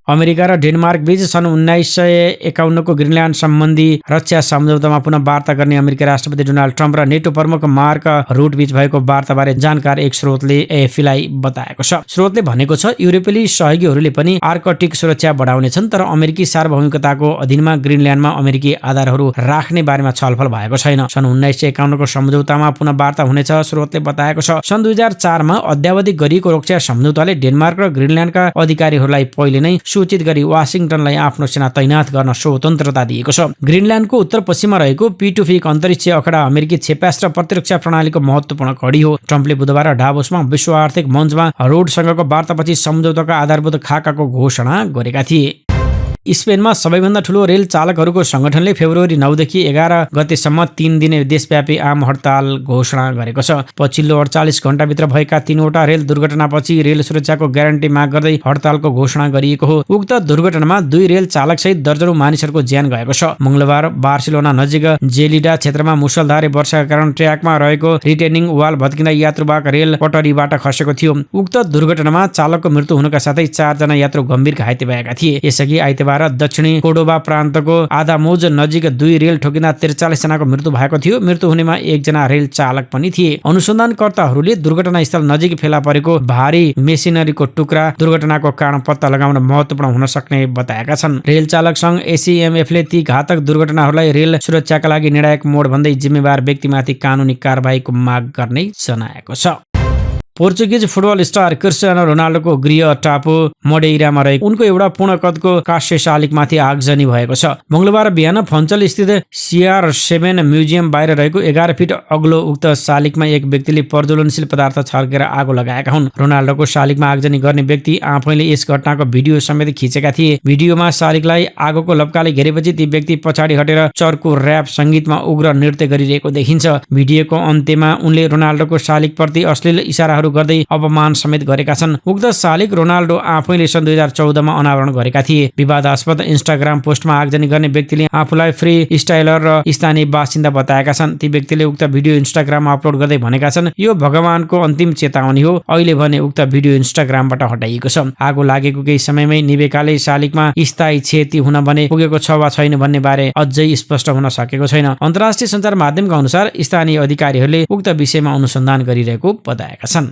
अमेरिका र डेनमार्क बीच सन् 1951 को ग्रिनल्यान्ड सम्बन्धी रक्षा सम्झौतामा पुनः वार्ता गर्ने अमेरिकी राष्ट्रपति डोनाल्ड ट्रम्प र नेटो प्रमुख मार्क रुट बीच भएको वार्ताबारे जानकार एक स्रोतले एएफपीलाई बताएको छ। स्रोतले भनेको छ युरोपेली सहयोगीहरूले पनि आर्कटिक सुरक्षा बढाउनेछन्, तर अमेरिकी सार्वभौमिकताको अधीनमा ग्रिनल्यान्डमा अमेरिकी आधारहरू राख्ने बारेमा छलफल भएको छैन। सन् 1951 को सम्झौतामा पुनः वार्ता हुनेछ, स्रोतले बताएको छ। सन् 2004 मा अद्यावधि गरिएको रक्षा सम्झौताले डेनमार्क र ग्रिनल्यान्डका अधिकारीहरूलाई पहिले नै सूचित गरी वाशिंटनलाई आफ्नो सेना तैनात गर्न स्वतन्त्रता दिएको छ। ग्रिनल्यान्डको उत्तर पश्चिममा रहेको पीटुफिक अन्तरिक्ष अखडा अमेरिकी क्षेपास्त्र प्रतिरक्षा प्रणालीको महत्त्वपूर्ण कडी हो। ट्रम्पले बुधबार डाभोसमा विश्व आर्थिक मञ्चमा रोडसँगको वार्तापछि सम्झौताका आधारभूत खाकाको घोषणा गरेका थिए। स्पेनमा सबैभन्दा ठूलो रेल चालकहरूको संगठनले फेब्रुअरी 9 देखि 11 गतेसम्म 3 दिने देशव्यापी आम हडताल घोषणा गरेको छ। पछिल्लो 48 घण्टाभित्र भएका 3वटा रेल दुर्घटनापछि रेल सुरक्षाको ग्यारेन्टी माग गर्दै हडतालको घोषणा गरिएको हो। उक्त दुर्घटनामा 2 रेल चालक सहित दर्जनौं मानिसहरूको ज्यान गएको छ। मंगलबार बार्सिलोना नजिक जेलिडा क्षेत्रमा मुसलधारे वर्षाका कारण ट्र्याकमा रहेको रिटेनिङ वाल भत्किँदा यात्रुवाहक रेल पटरीबाट खसेको थियो। उक्त दुर्घटनामा चालकको मृत्यु हुनुका साथै 4 जना यात्रु गम्भीर घाइते भएका थिए। यसअघि आइतबार दक्षिणी कोर्डोबा प्रान्तको आदामोज नजिक 2 रेल ठोकिँदा 43 जनाको मृत्यु भएको थियो। मृत्यु हुनेमा 1 जना रेल चालक पनि थिए। अनुसन्धानकर्ताहरूले दुर्घटनास्थल नजिक फेला परेको भारी मेसिनरीको टुक्रा दुर्घटनाको कारण पत्ता लगाउन महत्त्वपूर्ण हुन सक्ने बताएका छन्। रेल चालक संघ एसीएमएफले ती घातक दुर्घटनाहरूलाई रेल सुरक्षाका लागि निर्णायक मोड भन्दै जिम्मेवार व्यक्तिमाथि कानुनी कारबाहीको माग गर्ने जनाएको छ। पोर्चुगिज फुटबल स्टार क्रिस्टियानो रोनाल्डोको गृह टापु मडेइरामा रहेको उनको एउटा पूर्ण कदको काँस्य शालिगमाथि आगजनी भएको छ। मंगलबार बिहान फन्चल स्थित CR7 म्युजियम बाहिर रहेको 11 फिट अग्लो उक्त शालिगमा एक व्यक्तिले प्रज्वलनशील पदार्थ छर्केर आगो लगाएका हुन्। रोनाल्डोको शालिगमा आगजनी गर्ने व्यक्ति आफैले यस घटनाको भिडियो समेत खिचेका थिए। भिडियोमा शालिगलाई आगोको लपकाले घेरेपछि ती व्यक्ति पछाडि हटेर चर्को र्याप संगीतमा उग्र नृत्य गरिरहेको देखिन्छ। भिडियोको अन्त्यमा उनले रोनाल्डोको शालिगप्रति अश्लील इशाराहरू गर्दै अपमान समेत गरेका छन्। उक्त शालिग रोनाल्डो आफैले सन् 2014 मा अनावरण गरेका थिए। विवादास्पद इन्स्टाग्राम पोस्टमा आगजनी गर्ने व्यक्तिले आफूलाई फ्री स्टाइलर र स्थानीय बासिन्दा बताएका छन्। ती व्यक्तिले उक्त भिडियो इन्स्टाग्राममा अपलोड गर्दै भनेका छन्, यो भगवानको अन्तिम चेतावनी हो। अहिले भने उक्त भिडियो इन्स्टाग्रामबाट हटाइएको छ। आगो लागेको केही समयमै निवेकाले शालिगमा स्थायी क्षति हुन भने पुगेको छ वा छैन भन्ने बारे अझै स्पष्ट हुन सकेको छैन। अन्तर्राष्ट्रिय सञ्चार माध्यमका अनुसार स्थानीय अधिकारीहरूले उक्त विषयमा अनुसन्धान गरिरहेको बताएका छन्।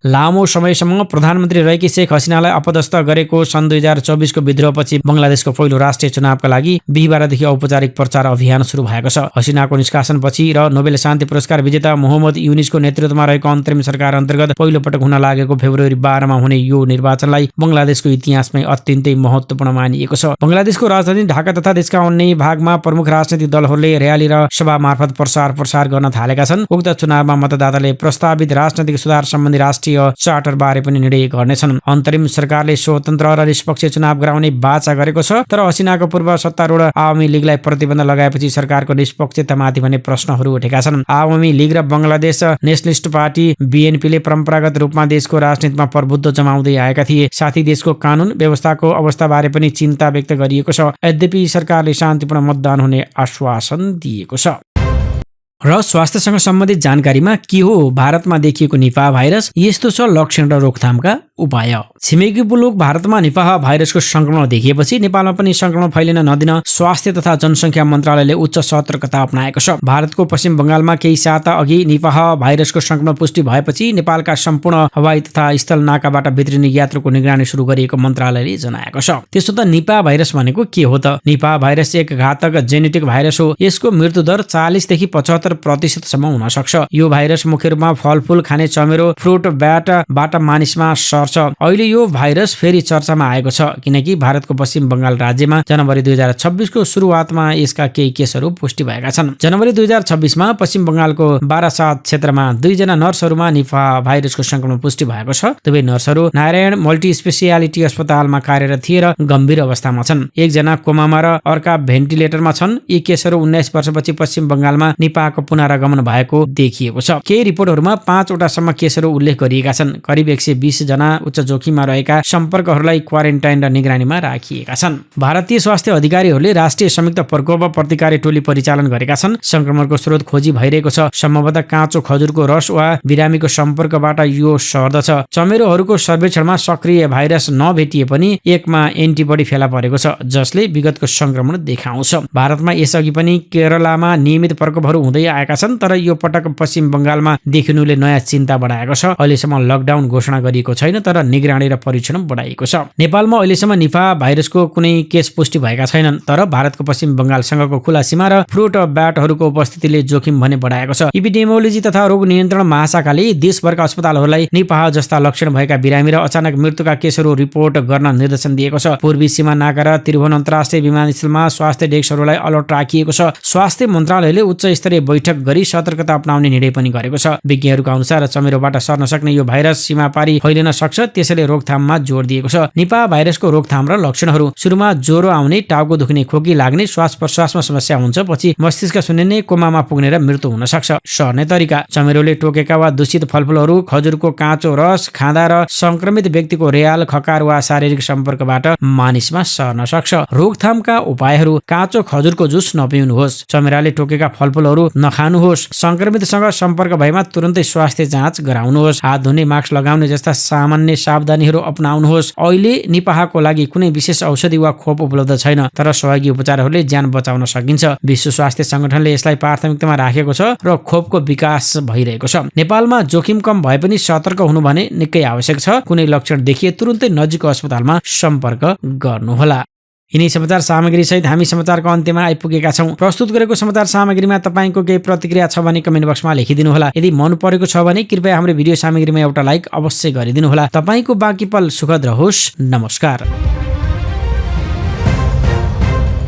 लामो समयसम्म प्रधानमन्त्री रहेकी शेख हसिनालाई अपदस्थ गरेको सन् 2024 को विद्रोहपछि बंगलादेशको पहिलो राष्ट्रिय चुनावका लागि बिहीबारदेखि औपचारिक प्रचार अभियान सुरु भएको छ। हसिनाको निष्कासनपछि र नोबेल शान्ति पुरस्कार विजेता मोहम्मद युनिसको नेतृत्वमा रहेको अन्तरिम सरकार अन्तर्गत पहिलो पटक हुन लागेको फेब्रुअरी 12 मा हुने यो निर्वाचनलाई बंगलादेशको इतिहासमै अत्यन्तै महत्त्वपूर्ण मानिएको छ। बंगलादेशको राजधानी ढाका तथा देशका अन्य भागमा प्रमुख राजनीतिक दलहरूले र्याली र सभा मार्फत प्रसार गर्न थालेका छन्। उक्त चुनावमा मतदाताले प्रस्तावित राजनैतिक सुधार सम्बन्धी राष्ट्रिय चार्टर बारे पनि निर्णय गर्नेछन्। अन्तरिम सरकारले स्वतन्त्र र निष्पक्ष चुनाव गराउने बाचा गरेको छ, तर हसिनाको पूर्व सत्तारूढ आवामी लीगलाई प्रतिबन्ध लगाएपछि सरकारको निष्पक्षतामाथि भने प्रश्नहरू उठेका छन्। आवामी लीग र बंगलादेश नेशनलिस्ट पार्टी बीएनपीले परम्परागत रूपमा देशको राजनीतिमा प्रभुत्व जमाउँदै आएका थिए। साथै देशको कानुन व्यवस्थाको अवस्थाबारे पनि चिन्ता व्यक्त गरिएको छ। यद्यपि सरकारले शान्तिपूर्ण मतदान हुने आश्वासन दिएको छ। र स्वास्थ्यसँग सम्बन्धित जानकारीमा के हो भारतमा देखिएको निपाह भाइरस, यस्तो छ लक्षण र रोकथामका उपाय। छिमेकी मुलुक भारतमा निपाह भाइरसको संक्रमण देखिएपछि नेपालमा पनि संक्रमण फैलिन नदिन स्वास्थ्य तथा जनसङ्ख्या मन्त्रालयले उच्च सतर्कता अपनाएको छ। भारतको पश्चिम बंगालमा केही साता अघि निपाह भाइरसको संक्रमण पुष्टि भएपछि नेपालका सम्पूर्ण हवाई तथा स्थल नाकाबाट भित्रिने यात्रुको निगरानी सुरु गरिएको मन्त्रालयले जनाएको छ। त्यसो त निपाह भाइरस भनेको के हो त? निपाह भाइरस एक घातक जेनेटिक भाइरस हो। यसको मृत्युदर 40 देखि 75% सम्म हुन सक्छ। यो भाइरस मुख्य रूपमा फलफूल खाने चमेरो फ्रुट ब्याटबाट मानिसमा सर्छ। अहिले यो भाइरस फेरि चर्चामा आएको छ किनकि भारतको पश्चिम बंगाल राज्यमा जनवरी 2026 को सुरुवातमा यसका केही केसहरू पुष्टि भएका छन्। जनवरी 2026 मा पश्चिम बंगालको बारासात क्षेत्रमा 2 जना नर्सहरूमा निपाह भाइरसको संक्रमण पुष्टि भएको छ। दुवै नर्सहरू नारायण मल्टी स्पेसियालिटी अस्पतालमा कार्यरत थिए र गम्भीर अवस्थामा छन्। एकजना कोमामा र अर्का भेन्टिलेटरमा छन्। यी केसहरू 19 वर्षपछि पश्चिम बंगालमा निपाहको पुनरागमन भएको देखिएको छ। केही रिपोर्टहरूमा 5 वटासम्म केसहरू उल्लेख गरिएका छन्। करिब 120 जना उच्च जोखिममा रहेका सम्पर्कहरूलाई क्वारेन्टाइन र निगरानीमा राखिएका छन्। भारतीय स्वास्थ्य अधिकारीहरूले राष्ट्रिय संयुक्त प्रकोप प्रतिकारी टोली परिचालन गरेका छन्। संक्रमणको स्रोत खोजी भइरहेको छ। सम्भवतः काँचो खजुरको रस वा बिरामीको सम्पर्कबाट यो सर्दछ। चमेरोहरूको सर्वेक्षणमा सक्रिय भाइरस नभेटिए पनि एकमा एन्टिबडी फेला परेको छ जसले विगतको संक्रमण देखाउँछ। भारतमा यसअघि पनि केरलामा नियमित प्रकोपहरू हुँदै आएका छन्, तर यो पटक पश्चिम बंगालमा देखिनुले नयाँ चिन्ता बढाएको छ। अहिलेसम्म लकडाउन घोषणा गरिएको छैन, तर निगरानी र परीक्षण बढाइएको छ। नेपालमा अहिलेसम्म निपाह भाइरसको कुनै केस पुष्टि भएका छैनन्, तर भारतको पश्चिम बंगालसँगको खुला सीमा र फ्रुट ब्याटहरूको उपस्थितिले जोखिम भने बढाएको छ। एपिडेमियोलोजी तथा रोग नियन्त्रण महाशाखाले देशभरका अस्पतालहरूलाई निपाह जस्ता लक्षण भएका बिरामी र अचानक मृत्युका केसहरू रिपोर्ट गर्न निर्देशन दिएको छ। पूर्वी सीमा नाका र त्रिभुवन अन्तर्राष्ट्रिय विमानस्थलमा स्वास्थ्य डेस्कहरूलाई अलर्ट राखिएको छ। स्वास्थ्य मन्त्रालयले उच्च स्तरीय बैठक गरी सतर्कता अपनाउने निर्णय पनि गरेको छ। विज्ञहरूका अनुसार चमेरोबाट सर्न सक्ने यो भाइरस सीमा पारी फैलिन सक्छ, त्यसैले रोकथाममा जोड दिएको छ। निपाह भाइरसको रोकथाम र लक्षणहरू: सुरुमा ज्वरो आउने, टाउको दुख्ने, खोकी लाग्ने, श्वास प्रश्वासमा समस्या हुन्छ, पछि मस्तिष्क सुन्निने, कोमामा पुग्ने र मृत्यु हुन सक्छ। सर्ने तरिका: चमेरोले टोकेका वा दूषित फलफूलहरू, खजुरको काँचो रस खाँदा र संक्रमित व्यक्तिको रेहाल, खकार वा शारीरिक सम्पर्कबाट मानिसमा सर्न सक्छ। रोकथामका उपायहरू: काँचो खजुरको जुस नपिउनुहोस्, चमेराले टोकेका फलफूलहरू नखानुहोस्, संक्रमितसँग सम्पर्क भएमा तुरन्तै स्वास्थ्य जाँच गराउनुहोस्, हात धुने, मास्क लगाउने जस्ता सामान्य सावधानीहरू अपनाउनुहोस्। अहिले निपाहको लागि कुनै विशेष औषधि वा खोप उपलब्ध छैन, तर सहयोगी उपचारहरूले ज्यान बचाउन सकिन्छ। विश्व स्वास्थ्य संगठनले यसलाई प्राथमिकतामा राखेको छ र खोपको विकास भइरहेको छ। नेपालमा जोखिम कम भए पनि सतर्क हुनु भने निकै आवश्यक छ। कुनै लक्षण देखिए तुरुन्तै नजिकको अस्पतालमा सम्पर्क गर्नुहोला। यिनै समाचार सामग्री सहित हामी समाचारको अन्त्यमा आइपुगेका छौं। प्रस्तुत गरेको समाचार सामग्रीमा तपाईको केही प्रतिक्रिया छ भने कमेन्ट बक्समा लेखिदिनुहोला। यदि मन परेको छ भने कृपया हाम्रो भिडियो सामग्रीमा एउटा लाइक अवश्य गरिदिनुहोला। तपाईको बाँकी पल सुखद रहोस्। नमस्कार।